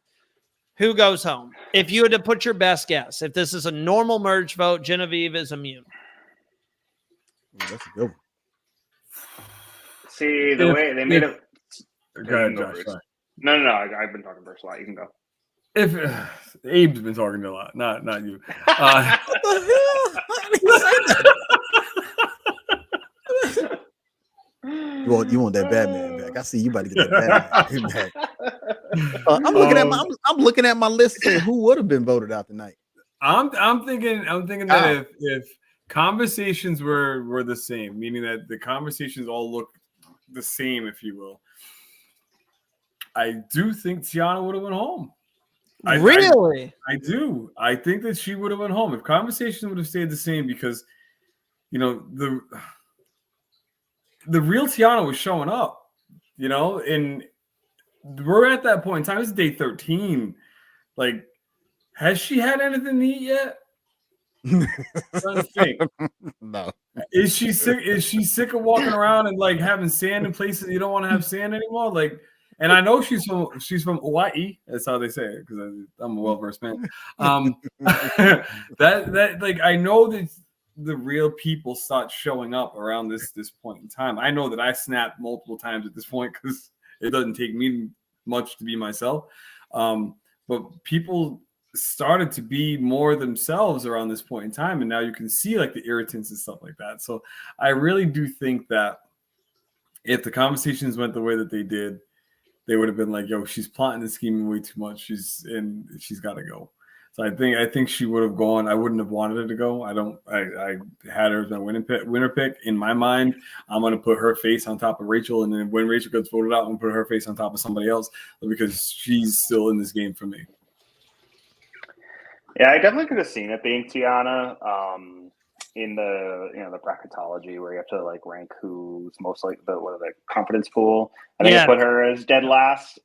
Who goes home? If you had to put your best guess, if this is a normal merge vote, Genevieve is immune. That's a good one. See, the way they made it. Go ahead, Josh. No. I've been talking first a lot. You can go. If Abe's been talking a lot, not you. You want that Batman back? I see you about to get that Batman back. I'm looking at my list saying who would have been voted out tonight. I'm thinking that if conversations were the same, meaning that the conversations all look the same, if you will, I do think Tiana would have went home. Really? I do. I think that she would have went home if conversations would have stayed the same because, you know, the real Tiana was showing up, you know, and we're at that point in time. It's day 13. Like, has she had anything to eat yet? No. Is she sick? Is she sick of walking around and like having sand in places you don't want to have sand anymore? Like, and I know she's from Hawaii. That's how they say it because I'm a well-versed man. That like I know that the real people start showing up around this point in time. I know that I snapped multiple times at this point because it doesn't take me much to be myself. But people started to be more themselves around this point in time, and now you can see like the irritants and stuff like that. So I really do think that if the conversations went the way that they did, they would have been like, "Yo, she's plotting and scheming way too much. She's got to go." So I think she would have gone. I wouldn't have wanted her to go. I had her as my winner pick. In my mind, I'm going to put her face on top of Rachel. And then when Rachel gets voted out, I'm going to put her face on top of somebody else because she's still in this game for me. Yeah, I definitely could have seen it being Tiana. In the the bracketology where you have to like rank who's most like the confidence pool. I think I put her as dead last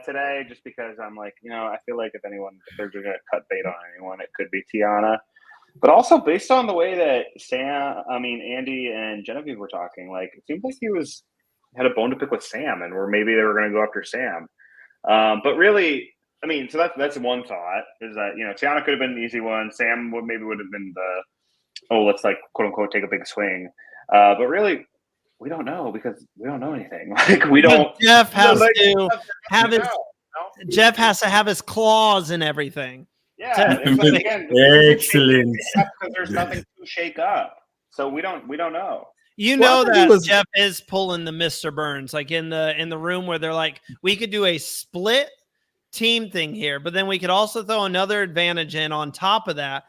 today, just because I'm like, I feel like if they're going to cut bait on anyone, it could be Tiana. But also based on the way that Andy and Genevieve were talking, like it seemed like he had a bone to pick with Sam, and maybe they were going to go after Sam. But really, so that's one thought is that Tiana could have been the easy one. Sam would have been let's like quote unquote take a big swing. But really, we don't know because we don't know anything. Like we don't. But Jeff has to have his. Jeff has to have his claws and everything. Yeah, excellent. Because there's nothing to shake up, so we don't know. That Jeff is pulling the Mr. Burns, like in the room where they're like, we could do a split team thing here, but then we could also throw another advantage in on top of that.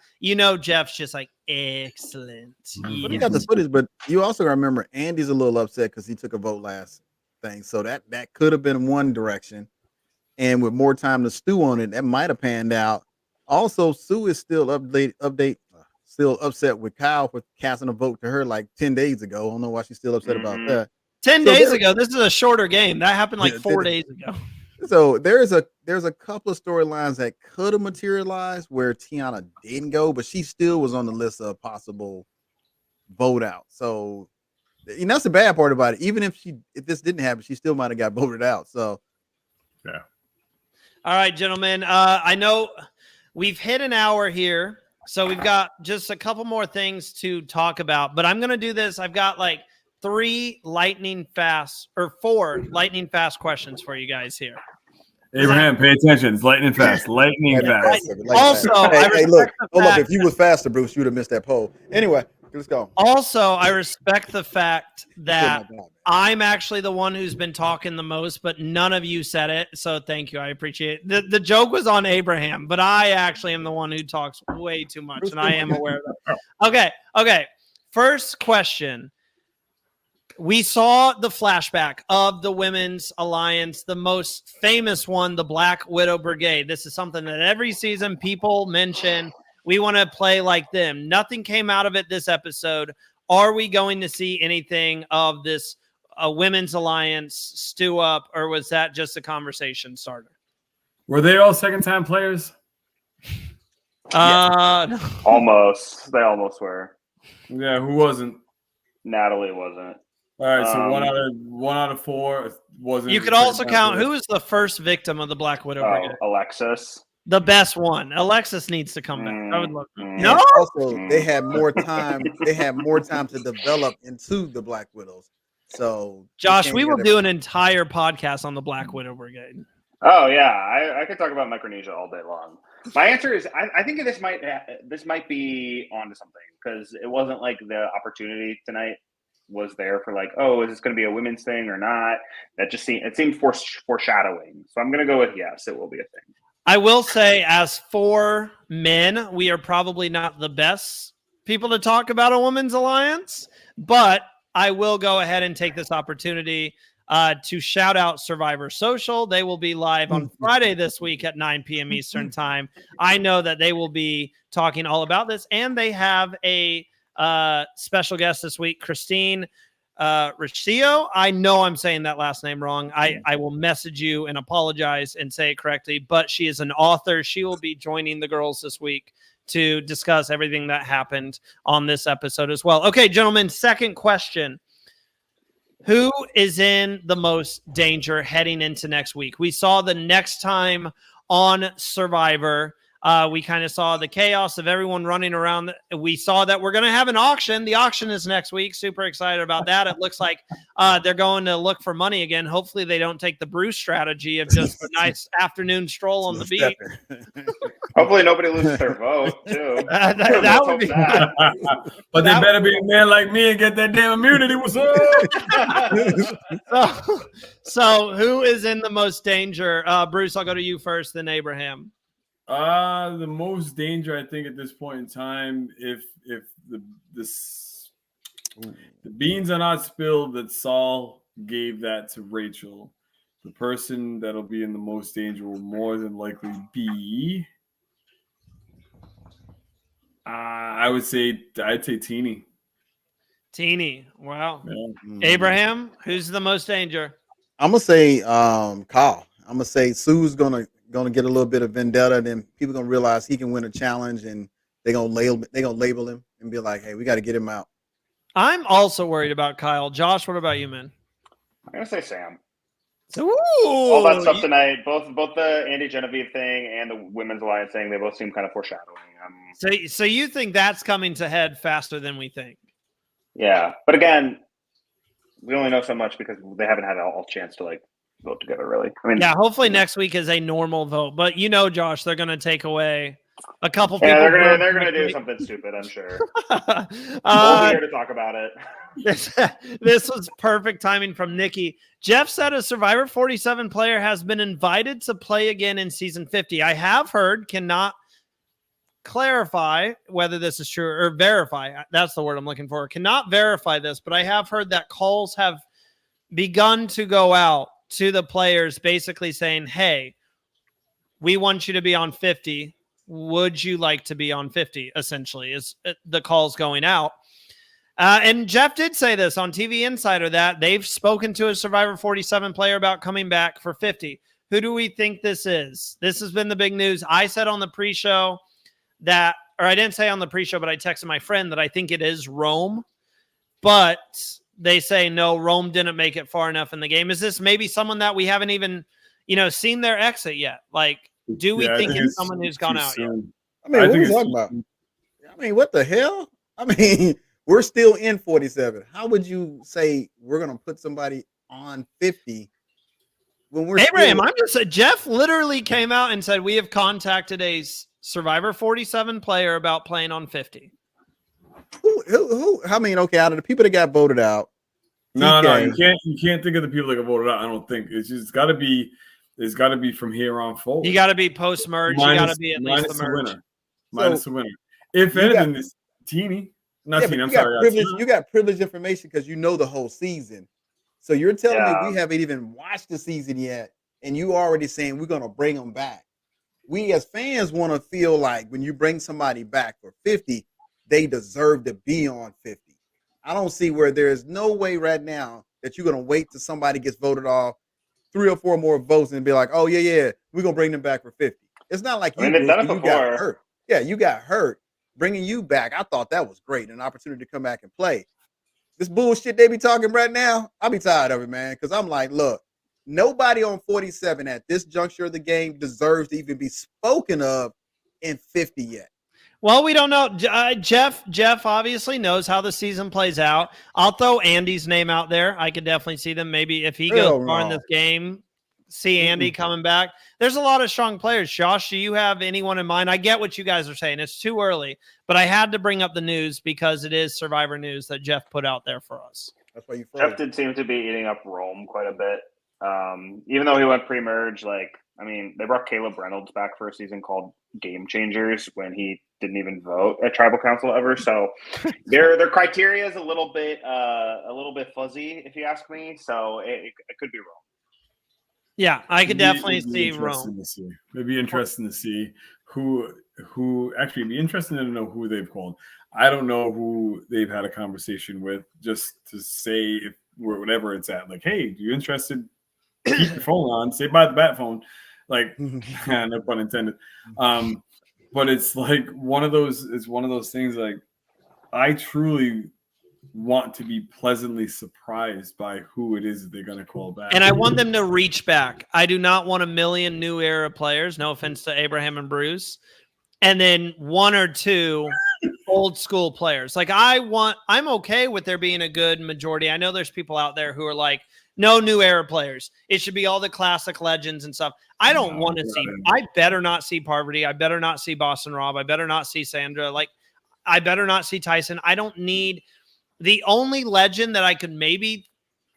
Jeff's just like, excellent. But he got the footage, but you also remember Andy's a little upset because he took a vote last thing, so that could have been one direction, and with more time to stew on it, that might have panned out. Also, Sue is still still upset with Kyle for casting a vote to her like 10 days ago. I don't know why she's still upset about that. 10 days ago. This is a shorter game. That happened like 4 days ago. So there's a couple of storylines that could have materialized where Tiana didn't go, but she still was on the list of possible vote out. So that's the bad part about it. Even if this didn't happen, she still might have got voted out. So yeah. All right, gentlemen. I know we've hit an hour here, so we've got just a couple more things to talk about, but I'm going to do this. I've got like 4 lightning fast questions for you guys here. Abraham, pay attention. It's lightning fast. Lightning fast. Also, hey, look. Hold up. If you was faster, Bruce, you would have missed that poll. Anyway, let's go. Also, I respect the fact that I'm actually the one who's been talking the most, but none of you said it. So thank you. I appreciate it. The joke was on Abraham, but I actually am the one who talks way too much, and I am aware of that. Okay. First question. We saw the flashback of the Women's Alliance, the most famous one, the Black Widow Brigade. This is something that every season people mention. We want to play like them. Nothing came out of it this episode. Are we going to see anything of this Women's Alliance stew up, or was that just a conversation starter? Were they all second-time players? Almost. They almost were. Yeah, who wasn't? Natalie wasn't. All right, so one out of 4 wasn't. You could also count who was the first victim of the Black Widow Brigade. Alexis. The best one. Alexis needs to come back. I would love to. No. Also, they had more time. They had more time to develop into the Black Widows. So, Josh, we will do an entire podcast on the Black Widow Brigade. Oh yeah, I could talk about Micronesia all day long. My answer is I think this might be onto something, because it wasn't like the opportunity tonight was there for like, oh, is this going to be a women's thing or not? That just seemed foreshadowing. So I'm going to go with yes, it will be a thing. I will say, as for men, we are probably not the best people to talk about a women's alliance, but I will go ahead and take this opportunity to shout out Survivor Social. They will be live on Friday this week at 9 p.m. Eastern time. I know that they will be talking all about this, and they have a special guest this week, Christine Riccio. I know I'm saying that last name wrong. I will message you and apologize and say it correctly, but she is an author. She will be joining the girls this week to discuss everything that happened on this episode as well. Okay, gentlemen, second question. Who is in the most danger heading into next week? We saw the next time on Survivor, we kind of saw the chaos of everyone running around. We saw that we're going to have an auction. The auction is next week. Super excited about that. It looks like they're going to look for money again. Hopefully they don't take the Bruce strategy of just a nice afternoon stroll on the beach. Hopefully nobody loses their vote, too. That would be But they better be a man like me and get that damn immunity. What's up? So who is in the most danger? Bruce, I'll go to you first, then Abraham. The most danger, I think, at this point in time, if the beans are not spilled, that Saul gave that to Rachel, the person that'll be in the most danger will more than likely be I'd say Teeny. Teeny. Wow. Yeah. Abraham, who's the most danger? I'm gonna say Kyle. I'm gonna say Sue's gonna get a little bit of vendetta, then people gonna realize he can win a challenge, and they're gonna label him and be like, hey, we got to get him out. I'm also worried about Kyle. Josh, what about you, man? I'm gonna say Sam. Ooh, All that stuff tonight, both the Andy Genevieve thing and the Women's Alliance thing, they both seem kind of foreshadowing. So you think that's coming to head faster than we think? Yeah, but again, we only know so much because they haven't had a chance to like vote together, really. I mean, yeah, hopefully next week is a normal vote. But Josh, they're going to take away a couple people. Yeah, they're gonna do something stupid, I'm sure. We'll be here to talk about it. This was perfect timing from Nikki. Jeff said a Survivor 47 player has been invited to play again in season 50. I have heard, cannot clarify whether this is true or verify. That's the word I'm looking for. Cannot verify this, but I have heard that calls have begun to go out to the players basically saying, hey, we want you to be on 50. Would you like to be on 50? Essentially, is the calls going out. And Jeff did say this on TV Insider that they've spoken to a Survivor 47 player about coming back for 50. Who do we think this is? This has been the big news. I said on the pre-show that, or I didn't say on the pre-show, but I texted my friend that I think it is Rome. But they say, no, Rome didn't make it far enough in the game. Is this maybe someone that we haven't even, seen their exit yet? Like, do we think it's someone who's gone out yet? I mean, what are we talking about? I mean, what the hell? I mean, we're still in 47. How would you say we're going to put somebody on 50 when we're Abraham, I'm just saying, Jeff literally came out and said, we have contacted a Survivor 47 player about playing on 50. Who? I mean, okay, out of the people that got voted out. No, you can't think of the people that got voted out. I don't think it's just got to be. It's got to be from here on forward. You got to be post merge. You got to be at least the merge. Minus the winner. If anything, this Teeny. Not Teeny. I'm sorry. You got privileged information because you know the whole season. So you're telling me we haven't even watched the season yet, and you already saying we're gonna bring them back. We as fans want to feel like when you bring somebody back for 50, they deserve to be on 50. I don't see where there is no way right now that you're gonna wait till somebody gets voted off, 3 or 4 more votes, and be like, oh yeah, we're gonna bring them back for 50. It's not like you got hurt. Yeah, you got hurt. Bringing you back, I thought that was great, an opportunity to come back and play. This bullshit they be talking right now, I'll be tired of it, man, because I'm like, look, nobody on 47 at this juncture of the game deserves to even be spoken of in 50 yet. Well, we don't know. Jeff obviously knows how the season plays out. I'll throw Andy's name out there. I could definitely see them. Maybe if he goes far in this game, see Andy coming back. There's a lot of strong players. Josh, do you have anyone in mind? I get what you guys are saying. It's too early, but I had to bring up the news because it is Survivor news that Jeff put out there for us. That's why you. Jeff did seem to be eating up Rome quite a bit. Even though he went pre-merge, they brought Caleb Reynolds back for a season called Game Changers when he didn't even vote at Tribal Council ever. So their criteria is a little bit fuzzy, if you ask me. So it could be Rome. Yeah, I could definitely see Rome. It'd be interesting to see who actually it'd be interesting to know who they've called. I don't know who they've had a conversation with, just to say if whatever it's at. Like, hey, you interested? Keep your phone on. Say bye to the bat phone. Like, no pun intended. But it's like one of those things. Like, I truly want to be pleasantly surprised by who it is that they're going to call back. And I want them to reach back. I do not want a million new era players. No offense to Abraham and Bruce. And then 1 or 2 old school players. Like I'm okay with there being a good majority. I know there's people out there who are like, no new era players. It should be all the classic legends and stuff. I don't want to see. I better not see Parvati. I better not see Boston Rob. I better not see Sandra. Like, I better not see Tyson. I don't need. The only legend that I could maybe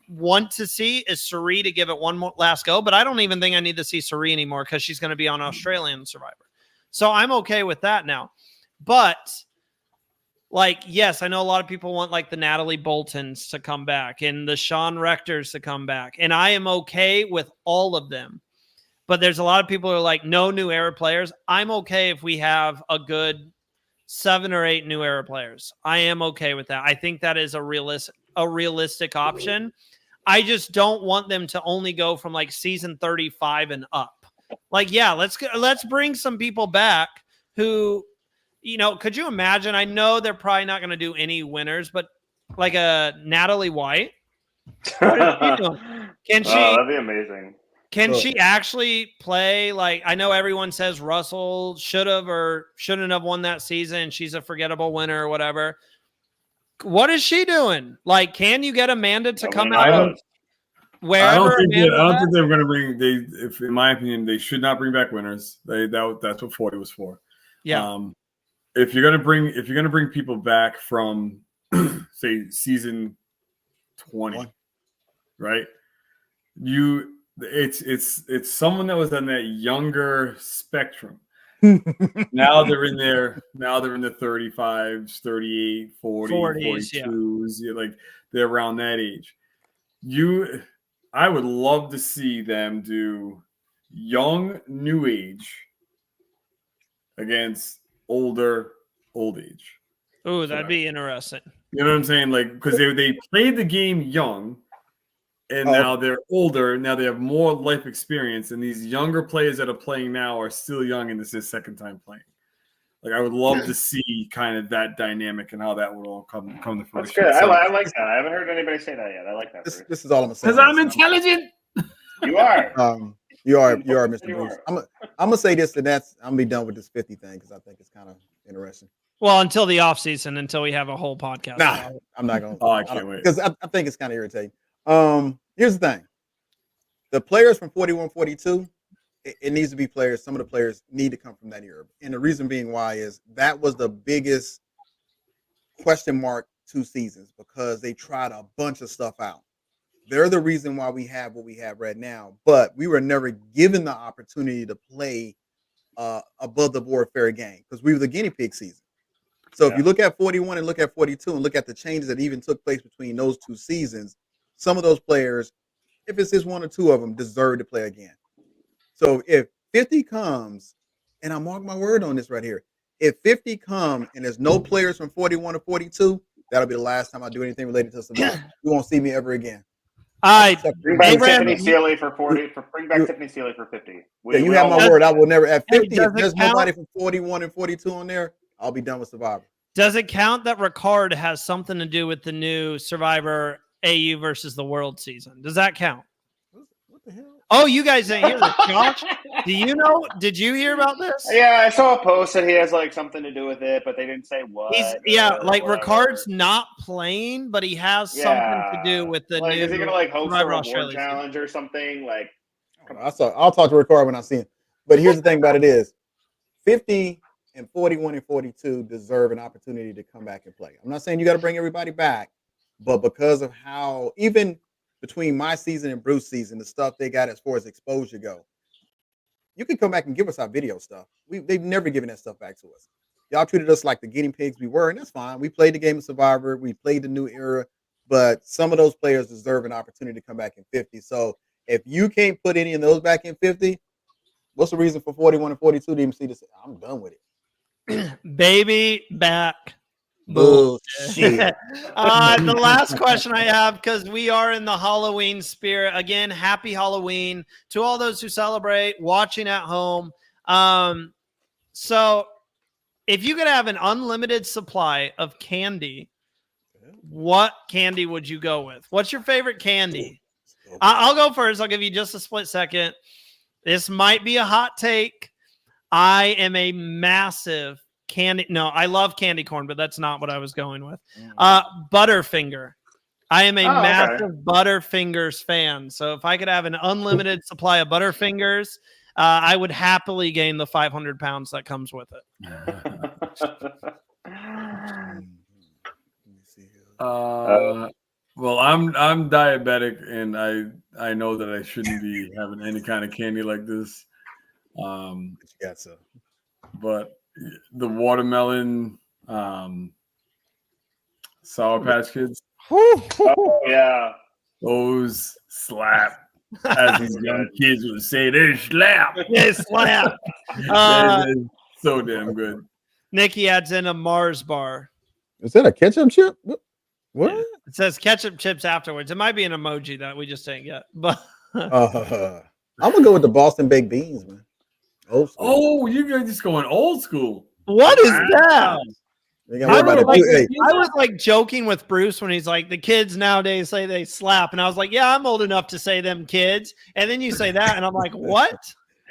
want to see is Suri to give it one more last go, but I don't even think I need to see Suri anymore because she's going to be on Australian Survivor. So I'm okay with that now. But, yes, I know a lot of people want, the Natalie Boltons to come back and the Sean Rectors to come back, and I am okay with all of them. But there's a lot of people who are like, no new era players. I'm okay if we have a good 7 or 8 new era players. I am okay with that. I think that is a realistic option. I just don't want them to only go from like season 35 and up. Like, yeah, let's bring some people back who, could you imagine? I know they're probably not going to do any winners, but like a Natalie White. Can she? That'd be amazing. Can she actually play? Like, I know everyone says Russell should have or shouldn't have won that season. She's a forgettable winner or whatever. What is she doing? Like, can you get Amanda to come out of wherever? I don't think they're going to bring. In my opinion, they should not bring back winners. That's what 40 was for. Yeah. If you're going to bring people back from, say, season 20, right? It's someone that was on that younger spectrum. Now they're in the 35s, 38, 40, 42s. Yeah. Like they're around that age. I would love to see them do young new age against old age. Oh, that'd be interesting. You know what I'm saying? Like, because they played the game young, and now they're older. Now they have more life experience, and these younger players that are playing now are still young, and this is their second time playing. Like, I would love to see kind of that dynamic and how that would all come to fruition. That's good. I like that. I haven't heard anybody say that yet. I like that. This is all I'm gonna say. Because I'm intelligent. You are. You are, Mr. Bruce. I'm gonna say this, and I'm gonna be done with this 50 thing because I think it's kind of interesting. Well, until the off season, until we have a whole podcast. Nah, I'm not gonna. Oh, I can't wait because I think it's kind of irritating. Here's the thing: the players from 41, 42, it needs to be players. Some of the players need to come from that era, and the reason being why is that was the biggest question mark 2 seasons because they tried a bunch of stuff out. They're the reason why we have what we have right now, but we were never given the opportunity to play above the board fair game because we were the guinea pig season. So if you look at 41 and look at 42 and look at the changes that even took place between those 2 seasons, some of those players, if it's just 1 or 2 of them, deserve to play again. So if 50 comes, and I mark my word on this right here, if 50 come and there's no players from 41 to 42, that'll be the last time I do anything related to Survivor. You won't see me ever again. Bring back Tiffany Seeley for 40. Bring back Tiffany Seeley for 50. You have my word. I will never at 50. If there's nobody from 41 and 42 on there, I'll be done with Survivor. Does it count that Ricard has something to do with the new Survivor AU versus the World season? Does that count? What the hell? Oh, you guys didn't hear this, Josh? Do you know? Did you hear about this? Yeah, I saw a post that he has like something to do with it, but they didn't say what. Like Ricard's not playing, but he has something to do with the new. Is he gonna like host a reward challenge or something? Like, I'll talk to Ricard when I see him. But here's the thing about it is, 50 and 41 and 42 deserve an opportunity to come back and play. I'm not saying you got to bring everybody back, but because of how even between my season and Bruce's season, the stuff they got as far as exposure go, you can come back and give us our video stuff. They've never given that stuff back to us. Y'all treated us like the guinea pigs we were, and that's fine. We played the game of Survivor. We played the new era, but some of those players deserve an opportunity to come back in 50. So if you can't put any of those back in 50, what's the reason for 41 and 42 to even see this? I'm done with it. Baby back. Bullshit. The last question I have, because we are in the Halloween spirit again, happy Halloween to all those who celebrate, watching at home. So if you could have an unlimited supply of candy, what candy would you go with? What's your favorite candy? I'll go first. I'll give you just a split second. This might be a hot take. I am a massive I love candy corn, but that's not what I was going with. Butterfinger. I am a massive Butterfingers fan. So if I could have an unlimited supply of Butterfingers, I would happily gain the 500 pounds that comes with it. Well, I'm diabetic, and I know that I shouldn't be having any kind of candy like this. But the watermelon Sour Patch Kids. Oh, yeah. Those slap. As these young kids would say, they slap. They slap. They're so damn good. Nikki adds in a Mars bar. Is that a ketchup chip? What? Yeah. It says ketchup chips afterwards. It might be an emoji that we just didn't get, but I'm gonna go with the Boston baked beans, man. Old school. Oh, you're just going old school. what is that? I was like joking with Bruce when he's like, the kids nowadays say they slap. And I was like, yeah, I'm old enough to say them kids. And then you say that. And I'm like, what?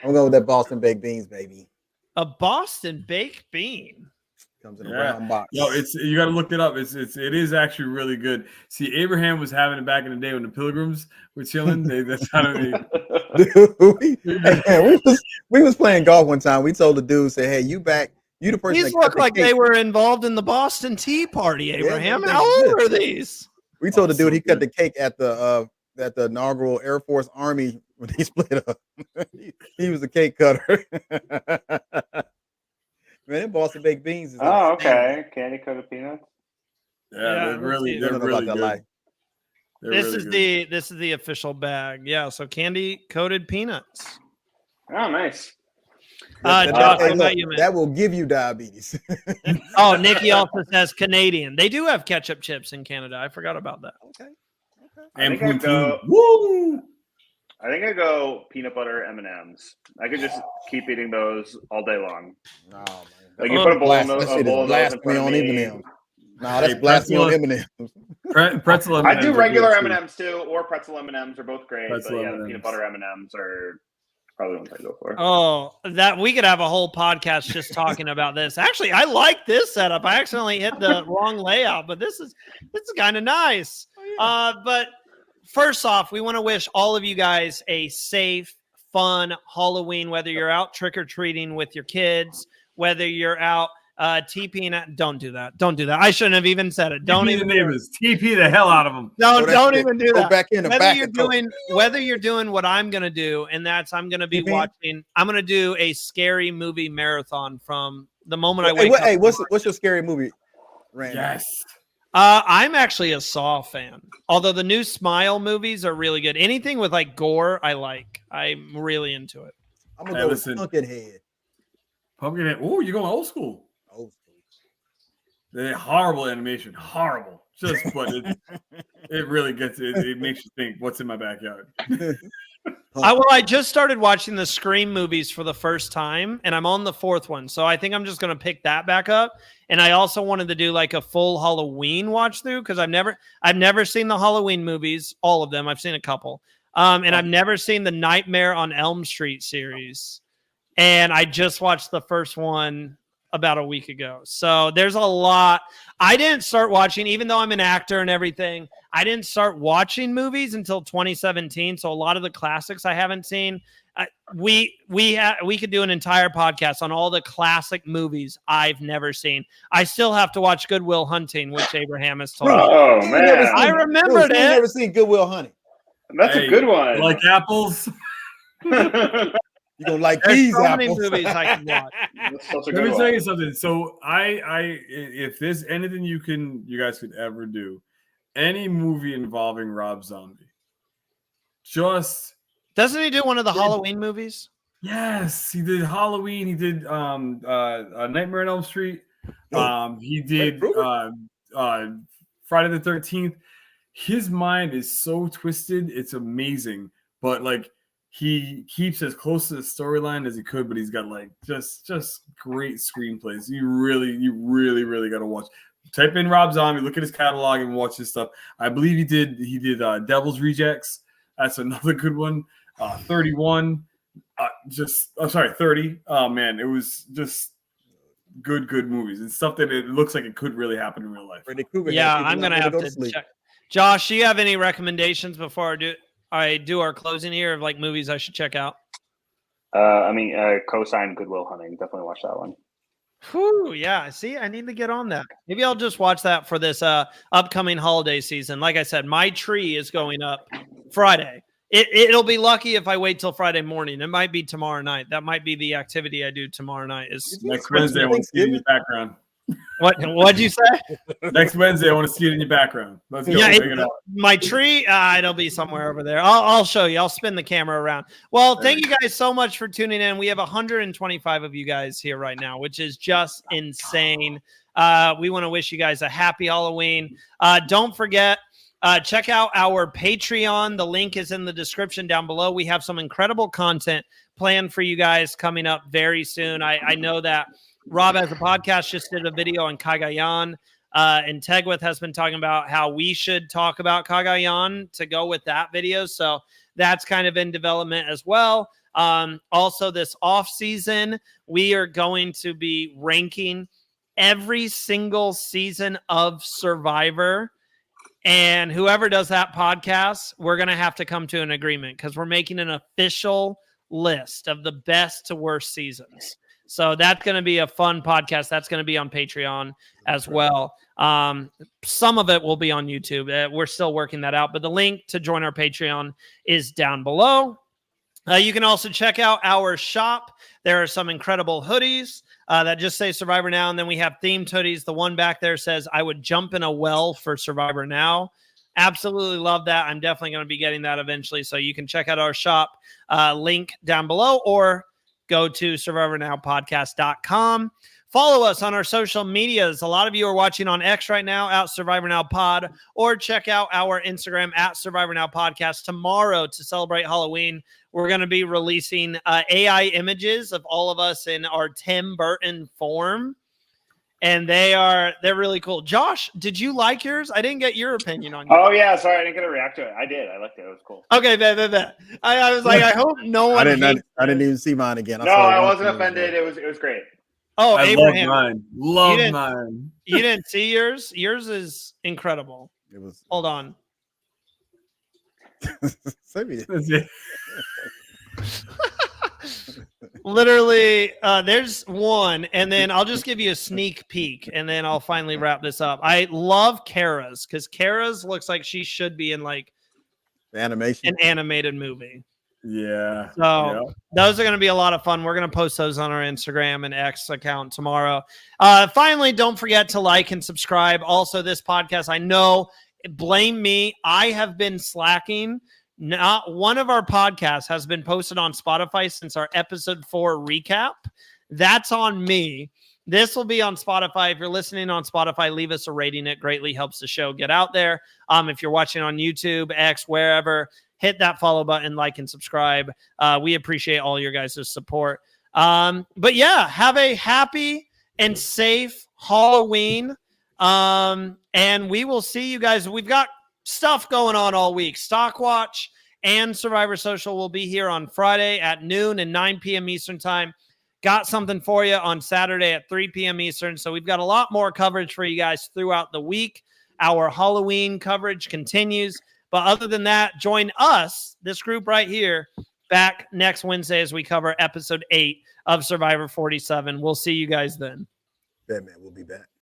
I'm going with that Boston baked beans, baby. A Boston baked bean. Comes in a round box. No, you got to look it up. It is actually really good. See, Abraham was having it back in the day when the Pilgrims were chilling. That's how they. we was playing golf one time. We told the dude, say, "Hey, you back? You the person." These look like they were involved in the Boston Tea Party, Abraham. How old are these? We told the dude he cut the cake at the inaugural Air Force Army when he split up. he was a cake cutter. Man, them Boston baked beans. Okay. Candy coated peanuts. Yeah, they're really good. This is the official bag. Yeah, so candy coated peanuts. Oh, nice. Josh, what about you, man? That will give you diabetes. Oh, Nikki also says Canadian. They do have ketchup chips in Canada. I forgot about that. Okay. And Woo! I think I go peanut butter M&Ms. I could just keep eating those all day long. No, man. Like you put a bowl of those in blasphemy on M&Ms. No, that's blasphemy on M&Ms. Pretzel M&Ms. I do regular M&Ms too, or pretzel M&Ms are both great. Pretzel but yeah, M&Ms. peanut butter M&Ms are probably the ones I go for. Oh, that we could have a whole podcast just talking about this. Actually, I like this setup. I accidentally hit the wrong layout, but this is kind of nice. But first off, we want to wish all of you guys a safe, fun Halloween, whether you're out trick-or-treating with your kids, whether you're out TPing. Don't do that. Don't do that. I shouldn't have even said it. Don't even TP the hell out of them. Don't even do that. Go back in whether you're doing what I'm going to do, and that's I'm going to be watching. I'm going to do a scary movie marathon from the moment I wake up. Hey, what's your scary movie, Randy? Yes. I'm actually a Saw fan. Although the new Smile movies are really good. Anything with like gore, I like. I'm really into it. I'm gonna go with Pumpkinhead. Pumpkinhead. Oh, you're going old school. Old school. They're horrible animation. Horrible. But it really gets it. It makes you think, what's in my backyard? I just started watching the Scream movies for the first time, and I'm on the fourth one. So I think I'm just going to pick that back up. And I also wanted to do like a full Halloween watch through because I've never seen the Halloween movies, all of them. I've seen a couple. And I've never seen the Nightmare on Elm Street series. And I just watched the first one about a week ago. So there's a lot. I didn't start watching, even though I'm an actor and everything, I didn't start watching movies until 2017. So a lot of the classics I haven't seen. We could do an entire podcast on all the classic movies I've never seen. I still have to watch Good Will Hunting, which Abraham has told me. Oh, man. I remembered it. I've never seen Good Will Hunting. That's a good one. Like apples. You don't like There's these so apples. many movies I can watch. Let me tell you something. So if there's anything you guys could ever do, any movie involving Rob Zombie, doesn't he do one of the Halloween movies? Yes, he did Halloween. He did Nightmare on Elm Street. He did Friday the 13th. His mind is so twisted, it's amazing. But like he keeps as close to the storyline as he could, but he's got like just great screenplays. You really got to watch. Type in Rob Zombie, look at his catalog, and watch his stuff. I believe he did Devil's Rejects. That's another good one. 31. 30. Oh man, it was just good movies and stuff that it looks like it could really happen in real life. Yeah, I'm gonna have to check. Josh, do you have any recommendations before I do our closing here of like movies I should check out? Cosign Good Will Hunting. Definitely watch that one. Whew, yeah. See, I need to get on that. Maybe I'll just watch that for this upcoming holiday season. Like I said, my tree is going up Friday. It'll be lucky if I wait till Friday morning. It might be tomorrow night. That might be the activity I do tomorrow night. Is next Wednesday. I want to see in the background. What'd you say? Next Wednesday, I want to see it in your background. Let's go. Yeah, my tree, it'll be somewhere over there. I'll show you. I'll spin the camera around. Well, thank you guys so much for tuning in. We have 125 of you guys here right now, which is just insane. We want to wish you guys a happy Halloween. Don't forget, check out our Patreon. The link is in the description down below. We have some incredible content planned for you guys coming up very soon. I know that Rob Has a Podcast just did a video on Cagayan, and Tegwith has been talking about how we should talk about Cagayan to go with that video. So that's kind of in development as well. Also, this off season, we are going to be ranking every single season of Survivor. And whoever does that podcast, we're going to have to come to an agreement because we're making an official list of the best to worst seasons. So that's going to be a fun podcast. That's going to be on Patreon as well. Some of it will be on YouTube. We're still working that out, but the link to join our Patreon is down below. You can also check out our shop. There are some incredible hoodies that just say Survivor Now, and then we have themed hoodies. The one back there says, I would jump in a well for Survivor Now. Absolutely love that. I'm definitely going to be getting that eventually. So you can check out our shop link down below, or go to survivornowpodcast.com. Follow us on our social medias. A lot of you are watching on X right now at Survivor Now Pod, or check out our Instagram at Survivor Now Podcast. Tomorrow, to celebrate Halloween, we're going to be releasing AI images of all of us in our Tim Burton form. And they're really cool. Josh, did you like yours? I didn't get your opinion on yours. Oh, yeah. Sorry, I didn't get to react to it. I did. I liked it. It was cool. Okay, bet. I was like, I hope no one. I didn't even see mine again. I wasn't offended. It was great. Oh, I Abraham. Love mine. You didn't see yours? Yours is incredible. It was. Hold on. Literally, there's one, and then I'll just give you a sneak peek, and then I'll finally wrap this up. I love Kara's because Kara's looks like she should be in like animation, an animated movie. Yeah. So those are going to be a lot of fun. We're going to post those on our Instagram and X account tomorrow. Finally, don't forget to like and subscribe. Also, this podcast, I know, blame me. I have been slacking. Not one of our podcasts has been posted on Spotify since our episode 4 recap. That's on me. This will be on Spotify. If you're listening on Spotify, leave us a rating. It greatly helps the show get out there. If you're watching on YouTube, X, wherever, hit that follow button, like, and subscribe. We appreciate all your guys' support. But yeah, have a happy and safe Halloween. And we will see you guys. We've got stuff going on all week. Stockwatch and Survivor Social will be here on Friday at noon and 9 p.m. Eastern time. Got something for you on Saturday at 3 p.m. Eastern. So we've got a lot more coverage for you guys throughout the week. Our Halloween coverage continues. But other than that, join us, this group right here, back next Wednesday as we cover episode 8 of Survivor 47. We'll see you guys then. Batman will be back.